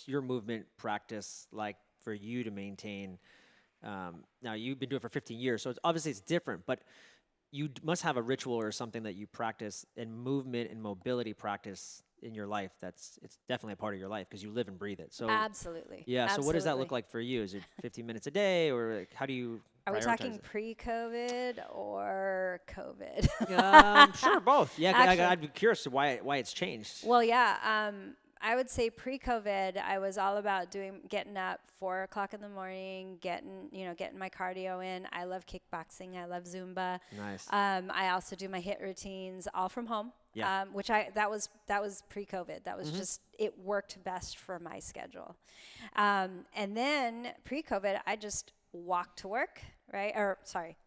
your movement practice like for you to maintain? Now you've been doing it for 15 years, so it's different, but you must have a ritual or something that you practice in movement and mobility practice in your life. It's definitely a part of your life because you live and breathe it. So absolutely. Yeah. So what does that look like for you? Is it 15 minutes a day, or like, how do you? Are we talking pre-COVID or COVID? Sure, both. Yeah, actually, I'd be curious why it's changed. Well, yeah. I would say pre-COVID, I was all about getting up 4 o'clock in the morning, getting my cardio in. I love kickboxing. I love Zumba. Nice. I also do my HIIT routines all from home. Yeah. That was pre-COVID. That was just, it worked best for my schedule. And then pre-COVID, I just walk to work, right?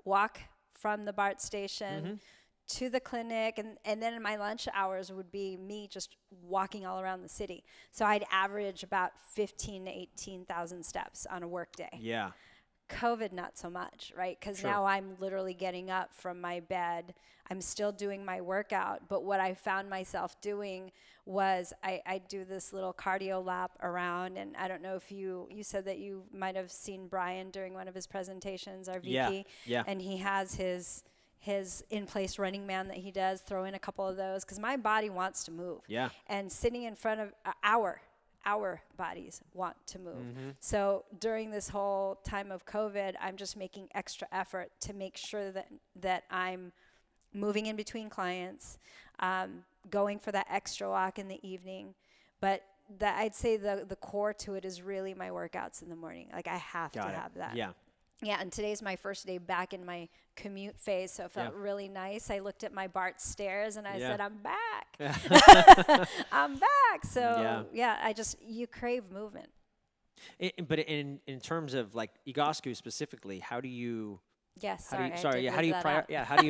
Walk from the BART station to the clinic, and then my lunch hours would be me just walking all around the city. So I'd average about 15 to 18,000 steps on a work day. Yeah. COVID, not so much, right? Because now I'm literally getting up from my bed. I'm still doing my workout, but what I found myself doing was I do this little cardio lap around, and I don't know if you said that you might have seen Brian during one of his presentations, our VP, and he has his in-place running man that he does, throw in a couple of those, because my body wants to move. Yeah. And sitting in front of our bodies want to move. So during this whole time of COVID, I'm just making extra effort to make sure that I'm moving in between clients, going for that extra walk in the evening. But that, I'd say the core to it is really my workouts in the morning. Like, I have to have that. Yeah. Yeah, and today's my first day back in my commute phase, so it felt really nice. I looked at my BART stairs and I said, I'm back. I'm back. So, you crave movement. But in terms of like Egoscue specifically, how do you... Yes, how do you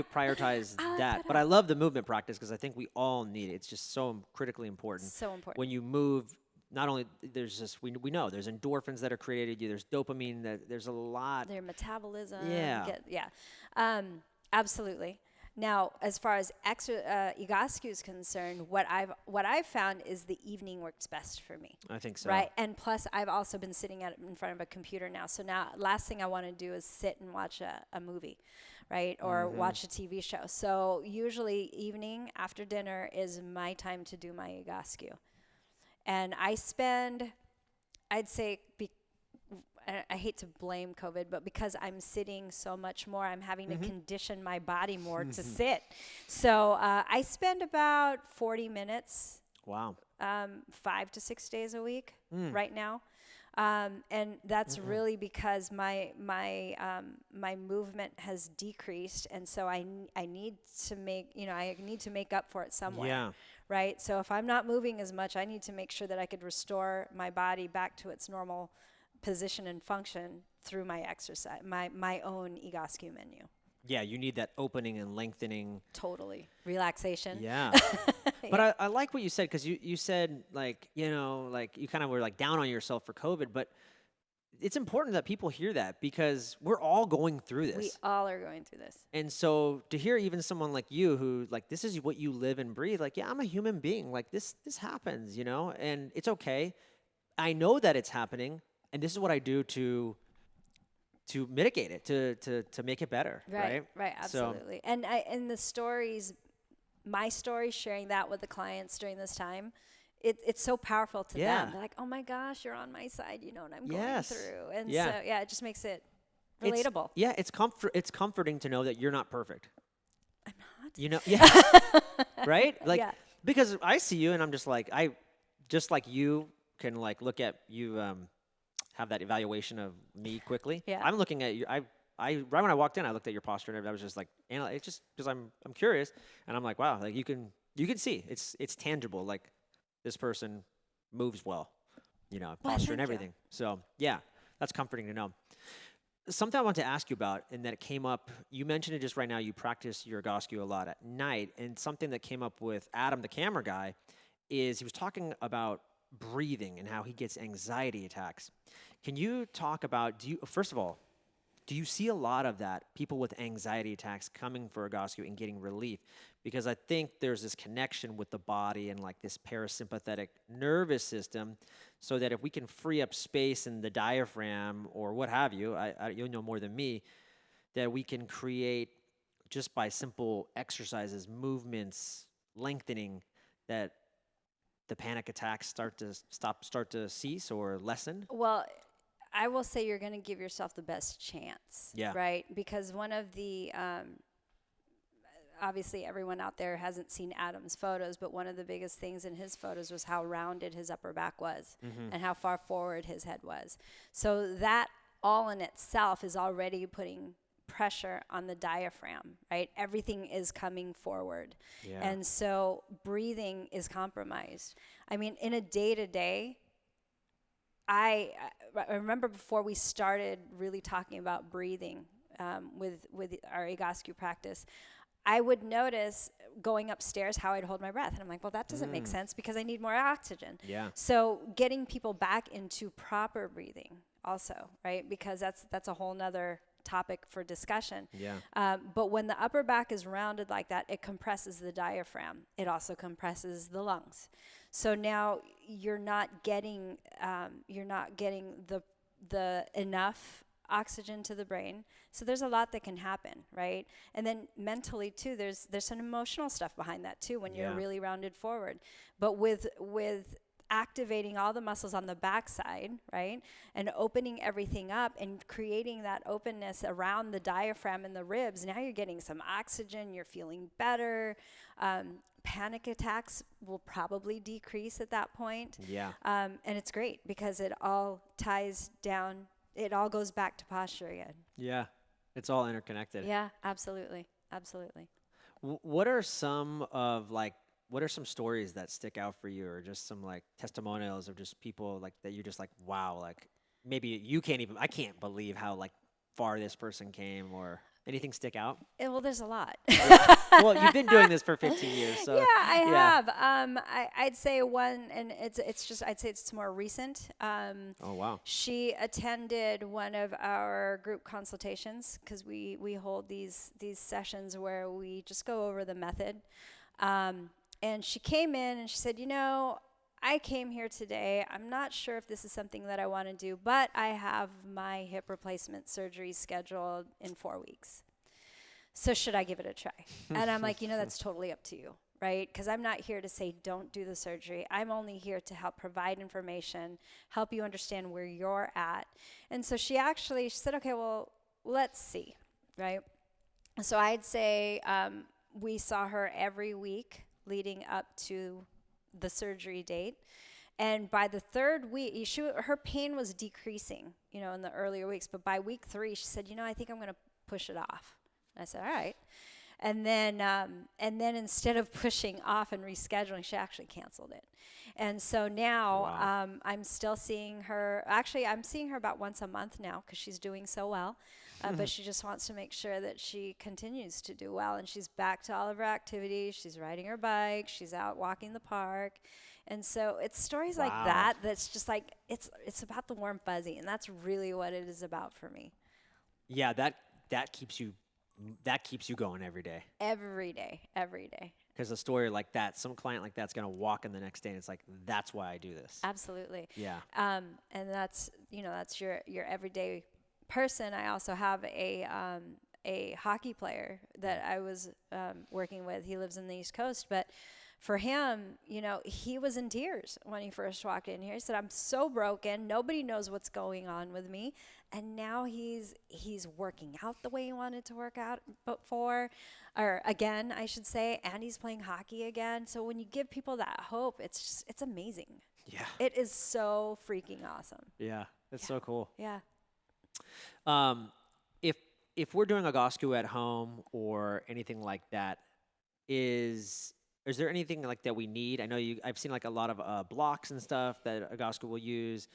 prioritize that? But I love the movement practice because I think we all need it. It's just so critically important. So important. When you move, not only there's just we know there's endorphins that are created. There's dopamine. There's a lot. Their metabolism. Yeah. Absolutely. Now, as far as Egoscue is concerned, what I've found is the evening works best for me. I think so. Right, and plus I've also been sitting in front of a computer now. So now, last thing I want to do is sit and watch a movie, right, or watch a TV show. So usually evening after dinner is my time to do my Egoscue, and I spend, I'd say, I hate to blame COVID, but because I'm sitting so much more, I'm having to condition my body more to sit. So I spend about 40 minutes. Wow. 5 to 6 days a week right now. And that's really because my movement has decreased, and so I need to make up for it somewhere. Yeah. Right? So if I'm not moving as much, I need to make sure that I could restore my body back to its normal position and function through my exercise, my own Egoscue menu. Yeah, you need that opening and lengthening. Totally. Relaxation. Yeah. But I like what you said, because you said, like, you kind of were like down on yourself for COVID, but it's important that people hear that because we're all going through this. We all are going through this. And so to hear even someone like you who like this is what you live and breathe, like, yeah, I'm a human being. Like this happens, you know, and it's okay. I know that it's happening, and this is what I do to mitigate it, to make it better. Right. Right. Absolutely. So, and the stories, my story, sharing that with the clients during this time, it's so powerful to them. They're like, oh my gosh, you're on my side. You know what I'm going through. And so, it just makes it relatable. It's comforting to know that you're not perfect. I'm not. You know, right? Like, because I see you and I'm just like, just like you can like look at you, have that evaluation of me quickly. Yeah. I'm looking at you. I right when I walked in, I looked at your posture and I was just like, it's just because I'm curious and I'm like, wow, like you can see it's tangible. Like this person moves well, you know, posture and everything. So yeah, that's comforting to know. Something I want to ask you about, and that it came up, you mentioned it just right now, you practice your Egoscue a lot at night, and something that came up with Adam, the camera guy, is he was talking about breathing and how he gets anxiety attacks. Can you talk about, first of all, do you see a lot of that, people with anxiety attacks coming for Egoscue and getting relief? Because I think there's this connection with the body and like this parasympathetic nervous system, so that if we can free up space in the diaphragm or what have you, you'll know more than me, that we can create just by simple exercises, movements, lengthening, that the panic attacks start to cease or lessen? Well, I will say you're going to give yourself the best chance, right? Because one of the, obviously everyone out there hasn't seen Adam's photos, but one of the biggest things in his photos was how rounded his upper back was and how far forward his head was. So that all in itself is already putting pressure on the diaphragm, right? Everything is coming forward. Yeah. And so breathing is compromised. I mean, in a day-to-day, I remember before we started really talking about breathing with our Egoscue practice, I would notice going upstairs how I'd hold my breath. And I'm like, well, that doesn't make sense because I need more oxygen. Yeah. So getting people back into proper breathing also, right? Because that's a whole nother topic for discussion. Yeah. But when the upper back is rounded like that, it compresses the diaphragm. It also compresses the lungs. So now you're not getting the enough oxygen to the brain. So there's a lot that can happen, right? And then mentally too, there's some emotional stuff behind that too when you're really rounded forward. But with activating all the muscles on the backside, right? And opening everything up and creating that openness around the diaphragm and the ribs, now you're getting some oxygen, you're feeling better. Panic attacks will probably decrease at that point. Yeah. And it's great because it all ties down, it all goes back to posture again. Yeah. It's all interconnected. Yeah, absolutely. Absolutely. What are some stories that stick out for you, or just some like testimonials of just people like that you're just like, wow, like maybe I can't believe how like far this person came, or anything stick out? Well, there's a lot. Well, you've been doing this for 15 years, so. Yeah, I have. I'd say one, and I'd say it's more recent. Oh, wow. She attended one of our group consultations because we hold these sessions where we just go over the method. And she came in and she said, I came here today. I'm not sure if this is something that I want to do, but I have my hip replacement surgery scheduled in 4 weeks. So should I give it a try? And I'm like, that's totally up to you, right? Because I'm not here to say don't do the surgery. I'm only here to help provide information, help you understand where you're at. And so she said, okay, well, let's see, right? So I'd say we saw her every week leading up to the surgery date. And by the third week, her pain was decreasing, in the earlier weeks. But by week 3, she said, I think I'm going to push it off. And I said, all right. And then instead of pushing off and rescheduling, she actually canceled it. And so now Wow. I'm still seeing her. Actually, I'm seeing her about once a month now because she's doing so well. But she just wants to make sure that she continues to do well. And she's back to all of her activities. She's riding her bike. She's out walking the park. And so it's stories like Wow. that that's just like, it's about the warm fuzzy. And that's really what it is about for me. Yeah, that keeps you that keeps you going every day. Every day, every day. Because a story like that, some client like that's gonna walk in the next day, and it's like, that's why I do this. Absolutely. Yeah. And that's, that's your everyday person. I also have a hockey player that I was working with. He lives in the East Coast, but for him, he was in tears when he first walked in here. He said, "I'm so broken. Nobody knows what's going on with me." And now he's working out the way he wanted to work out before, or again, I should say, and he's playing hockey again. So when you give people that hope, it's amazing. Yeah. It is so freaking awesome. Yeah. That's so cool. Yeah. Um, if if we're doing Egoscue at home or anything like that, is there anything like that we need? I know I've seen like a lot of blocks and stuff that Egoscue will use.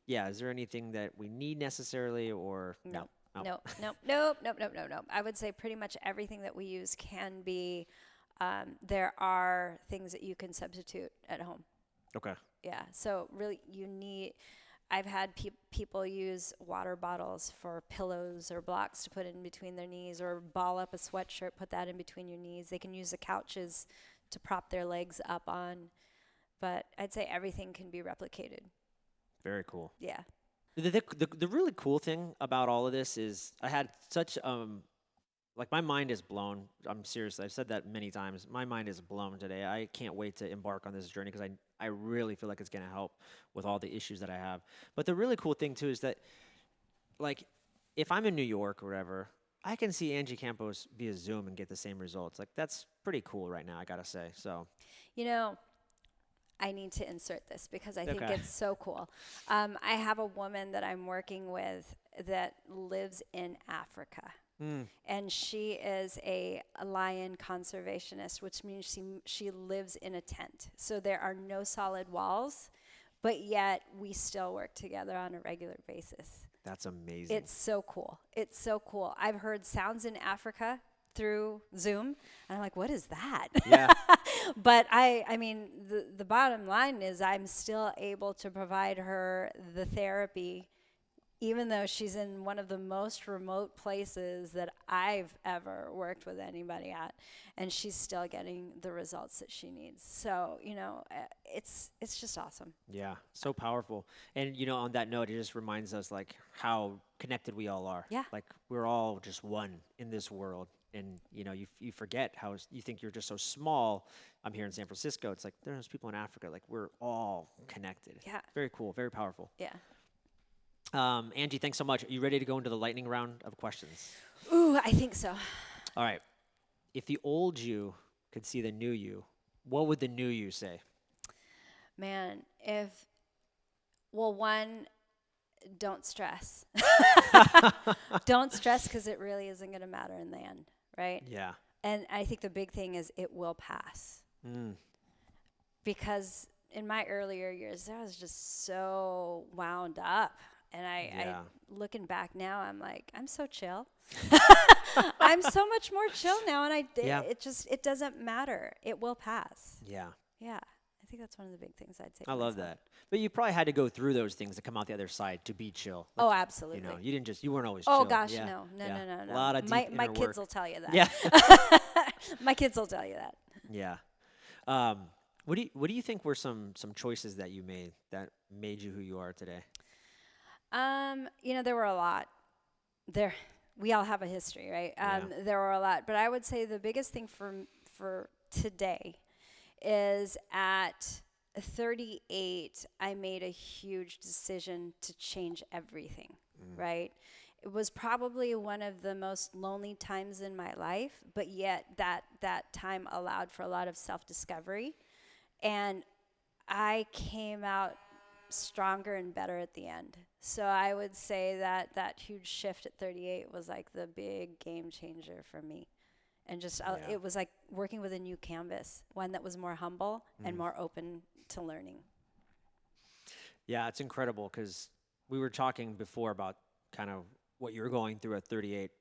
Yeah, is there anything that we need necessarily, or No. No? No, no, nope, nope, nope, nope, nope. I would say pretty much everything that we use can be, there are things that you can substitute at home. Okay. Yeah. So really I've had people use water bottles for pillows or blocks to put in between their knees, or ball up a sweatshirt, put that in between your knees. They can use the couches to prop their legs up on. But I'd say everything can be replicated. Very cool. Yeah. The really cool thing about all of this is I had such like my mind is blown. I'm serious. I've said that many times. My mind is blown today. I can't wait to embark on this journey because I really feel like it's going to help with all the issues that I have. But the really cool thing too is that, like, if I'm in New York or whatever, I can see Angi Campos via Zoom and get the same results. Like, that's pretty cool right now, I gotta say. So I need to insert this because I think Okay. it's so cool. I have a woman that I'm working with that lives in Africa. And she is a lion conservationist, which means she lives in a tent. So there are no solid walls, but yet we still work together on a regular basis. That's amazing. It's so cool. It's so cool. I've heard sounds in Africa through Zoom, and I'm like, what is that? Yeah. But I mean, the bottom line is I'm still able to provide her the therapy, even though she's in one of the most remote places that I've ever worked with anybody at, and she's still getting the results that she needs. So, it's just awesome. Yeah, so powerful. And on that note, it just reminds us like how connected we all are. Yeah. Like we're all just one in this world. And you forget how you think you're just so small. I'm here in San Francisco. It's like there's people in Africa. Like we're all connected. Yeah. Very cool. Very powerful. Yeah. Angie, thanks so much. Are you ready to go into the lightning round of questions? Ooh, I think so. All right. If the old you could see the new you, what would the new you say? Man, one, don't stress. Don't stress because it really isn't going to matter in the end, right? Yeah. And I think the big thing is it will pass. Because in my earlier years, I was just so wound up. And I looking back now, I'm like, I'm so chill. I'm so much more chill now. And it doesn't matter. It will pass. Yeah. Yeah. I think that's one of the big things I'd say. I love that. But you probably had to go through those things to come out the other side to be chill. Oh, absolutely. You weren't always Oh chill. gosh, Yeah. no. A lot of deep My inner kids work. will tell you that. Yeah. My kids will tell you that. Yeah. What do you think were some choices that you made that made you who you are today? There were a lot. We all have a history, right? There were a lot, but I would say the biggest thing for today is at 38, I made a huge decision to change everything, right? It was probably one of the most lonely times in my life, but yet that time allowed for a lot of self-discovery. And I came out stronger and better at the end. So I would say that huge shift at 38 was like the big game changer for me. and just Yeah. it was like working with a new canvas, one that was more humble and more open to learning. Yeah, it's incredible because we were talking before about kind of what you're going through at 38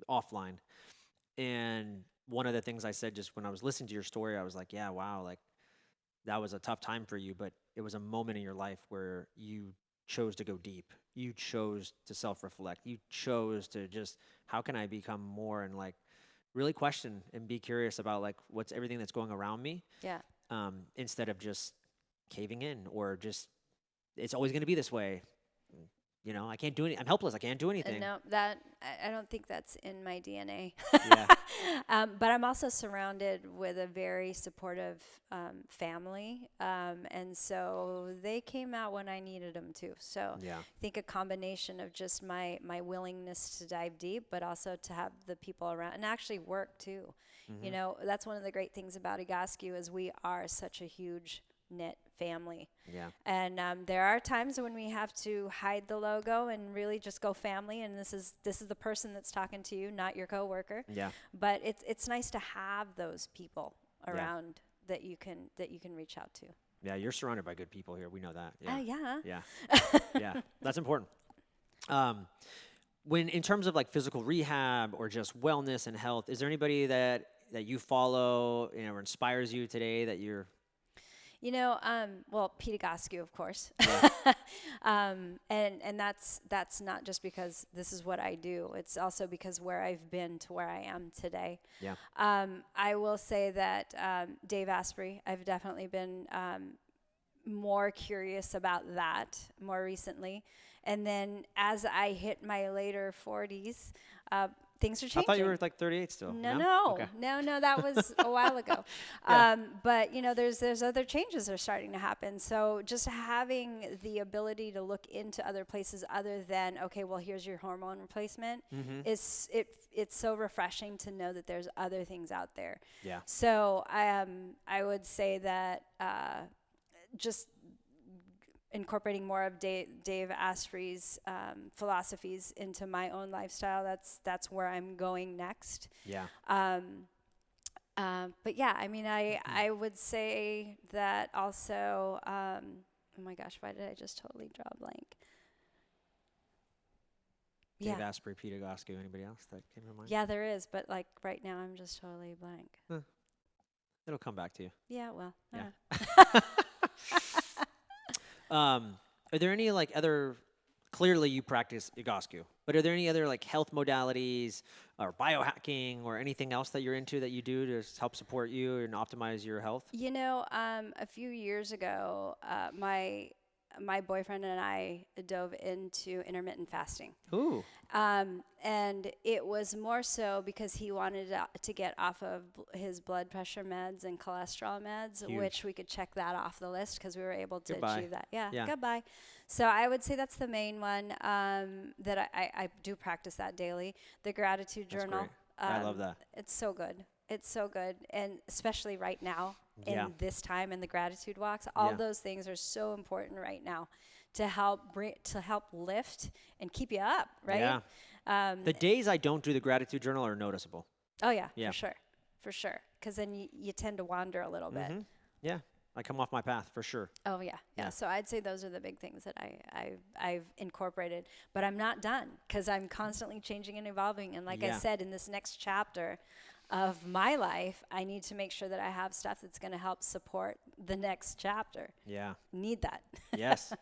offline. And one of the things I said just when I was listening to your story, I was like, yeah, wow, like that was a tough time for you, but it was a moment in your life where you chose to go deep. You chose to self reflect. You chose to just, how can I become more and like really question and be curious about like what's everything that's going around me Yeah. instead of just caving in or just, it's always going to be this way. You know, I can't do any. I'm helpless. I can't do anything. No, that I don't think that's in my DNA. Yeah. But I'm also surrounded with a very supportive family, and so they came out when I needed them to. So Yeah. I think a combination of just my willingness to dive deep, but also to have the people around and actually work too. You know, that's one of the great things about Egoscue is we are such a huge knit family. Yeah. And there are times when we have to hide the logo and really just go family. And this is the person that's talking to you, not your coworker. Yeah. But it's nice to have those people Yeah. around that you can reach out to. Yeah. You're surrounded by good people here. We know that. Yeah. Yeah. Yeah. Yeah. That's important. When in terms of like physical rehab or just wellness and health, is there anybody that you follow, you know, or inspires you today that you're? You know, well, Pete Egoscue, of course. Yeah. And that's not just because this is what I do. It's also because where I've been to where I am today. Yeah. I will say that Dave Asprey, I've definitely been more curious about that more recently. And then as I hit my later 40s, things are changing. I thought you were like 38 still. No, Okay. no, that was a while ago. Yeah. But you know, there's other changes that are starting to happen. So just having the ability to look into other places other than, okay, well, here's your hormone replacement, it's so refreshing to know that there's other things out there. Yeah. So I would say that just incorporating more of Dave Asprey's philosophies into my own lifestyle. That's where I'm going next. Yeah. But yeah, I mean, I would say that also. Oh my gosh, why did I just totally draw a blank? Dave Asprey, Pete Egoscue, anybody else that came to mind? Yeah, there is, but like right now, I'm just totally blank. It'll come back to you. Yeah, well. Yeah. Are there any like other? Clearly, you practice Egoscue, but are there any other like health modalities or biohacking or anything else that you're into that you do to help support you and optimize your health? You know, a few years ago, my boyfriend and I dove into intermittent fasting. Ooh. And it was more so because he wanted to get off of his blood pressure meds and cholesterol meds, Huge. which we could check that off the list because we were able to Goodbye. achieve that. Yeah, Yeah. goodbye. So I would say that's the main one that I do practice that daily. The gratitude That's journal. great. I love that. It's so good. It's so good. And especially right now Yeah. in this time in the gratitude walks, all Yeah. those things are so important right now to help lift and keep you up, right? Yeah. The days I don't do the gratitude journal are noticeable. Oh yeah, Yeah. for sure. Because then you tend to wander a little bit. Yeah. I come off my path for sure. Oh yeah. Yeah. So I'd say those are the big things that I've incorporated. But I'm not done because I'm constantly changing and evolving. And like I Yeah. said, in this next chapter of my life, I need to make sure that I have stuff that's going to help support the next chapter. Yeah. Need that. Yes.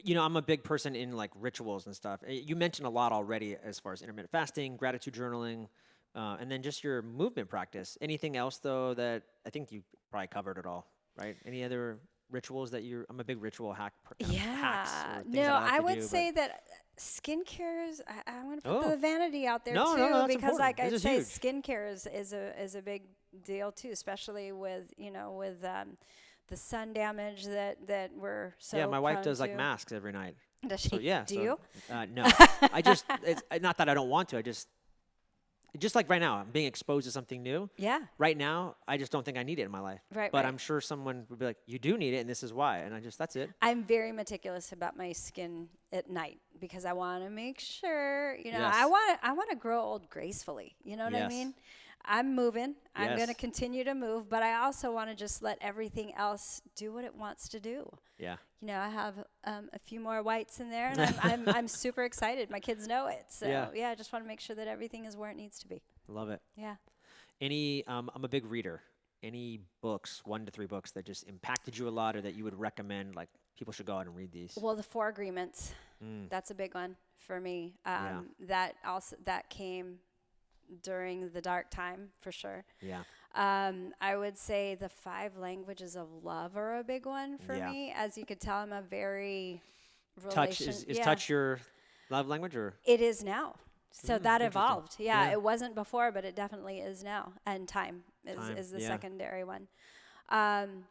You know, I'm a big person in like rituals and stuff. You mentioned a lot already as far as intermittent fasting, gratitude journaling, and then just your movement practice. Anything else though that I think you probably covered it all, right? Any other rituals that I'm a big ritual hacks or things Yeah. that No, like I to would do, say that skincare is. I'm going to put Oh. the vanity out there No, too, no, that's because important. like I This say, is skincare is a big deal too, especially with the sun damage that we're so. yeah, my wife prone does like to. masks every night. Does she? So yeah. Do you? No, I just it's not that I don't want to. I just like right now, I'm being exposed to something new. Yeah. Right now, I just don't think I need it in my life. Right. But right. I'm sure someone would be like, "You do need it, and this is why." And that's it. I'm very meticulous about my skin at night because I want to make sure, Yes. I want to grow old gracefully. You know what I Yes. mean? I'm moving. I'm going to Yes. continue to move, but I also want to just let everything else do what it wants to do. Yeah. You know, I have a few more whites in there, and I'm super excited. My kids know it, so Yeah. I just want to make sure that everything is where it needs to be. Love it. Yeah. I'm a big reader. Any books, 1 to 3 books that just impacted you a lot, or that you would recommend, like people should go out and read these? Well, the 4 Agreements, Mm. that's a big one for me. Yeah. That came during the dark time for sure. Yeah. I would say the 5 Languages of Love are a big one for Yeah. me. As you could tell, I'm a very Touch is touch your love language, or? It is now. So that Interesting. evolved. Yeah, Yeah. it wasn't before, but it definitely is now. And time is the yeah. secondary one. And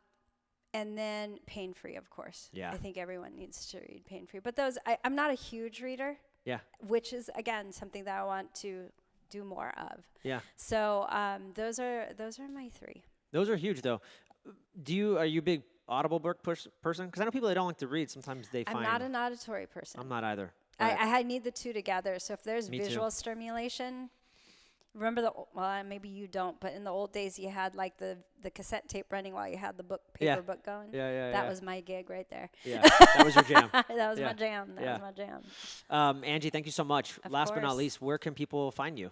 then Pain Free, of course. Yeah. I think everyone needs to read Pain Free. But I'm not a huge reader. Yeah. Which is, again, something that I want to do more of. Yeah. So those are my 3. Those are huge, though. Are you a big Audible book person? Because I know people that don't like to read. Sometimes they find. I'm not an auditory person. I'm not either. I need the 2 together. So if there's Me too. visual stimulation, remember maybe you don't, but in the old days you had like the cassette tape running while you had the paper book going. Yeah. That was my gig right there. Yeah. That was your jam. That was Yeah. my jam. That Yeah. was my jam. Angie, thank you so much. Of Last but not course. least, where can people find you?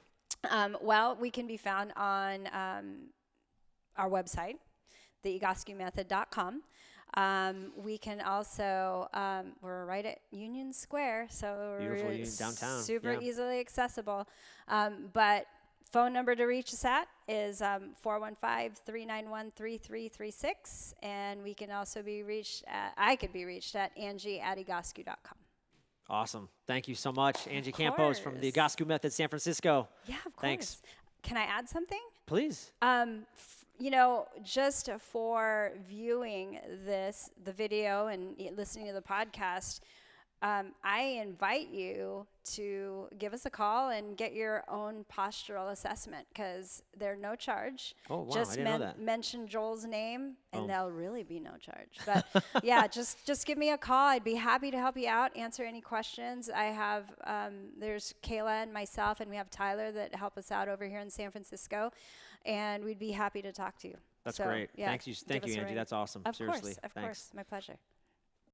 Well, we can be found on our website, theegoscuemethod.com. We can also, we're right at Union Square, so Beautiful, we're downtown, super yeah. easily accessible. But phone number to reach us at is 415-391-3336, and we can also be reached I could be reached at Angi@egoscue.com. Awesome. Thank you so much, Angi Campos from the course. Egoscue Method, San Francisco. Yeah, of course. Thanks. Can I add something? Please. You know, just for viewing the video and listening to the podcast, I invite you to give us a call and get your own postural assessment, because they're no charge. Oh, wow, Just I didn't know that. mention Joel's name, and Boom. there'll really be no charge. But yeah, just give me a call. I'd be happy to help you out, answer any questions. I have, there's Kayla and myself, and we have Tyler that help us out over here in San Francisco, and we'd be happy to talk to you. That's So, great. yeah, Thank you, give us a Angie. ring. That's awesome. Of Seriously. course, of Thanks. course. My pleasure.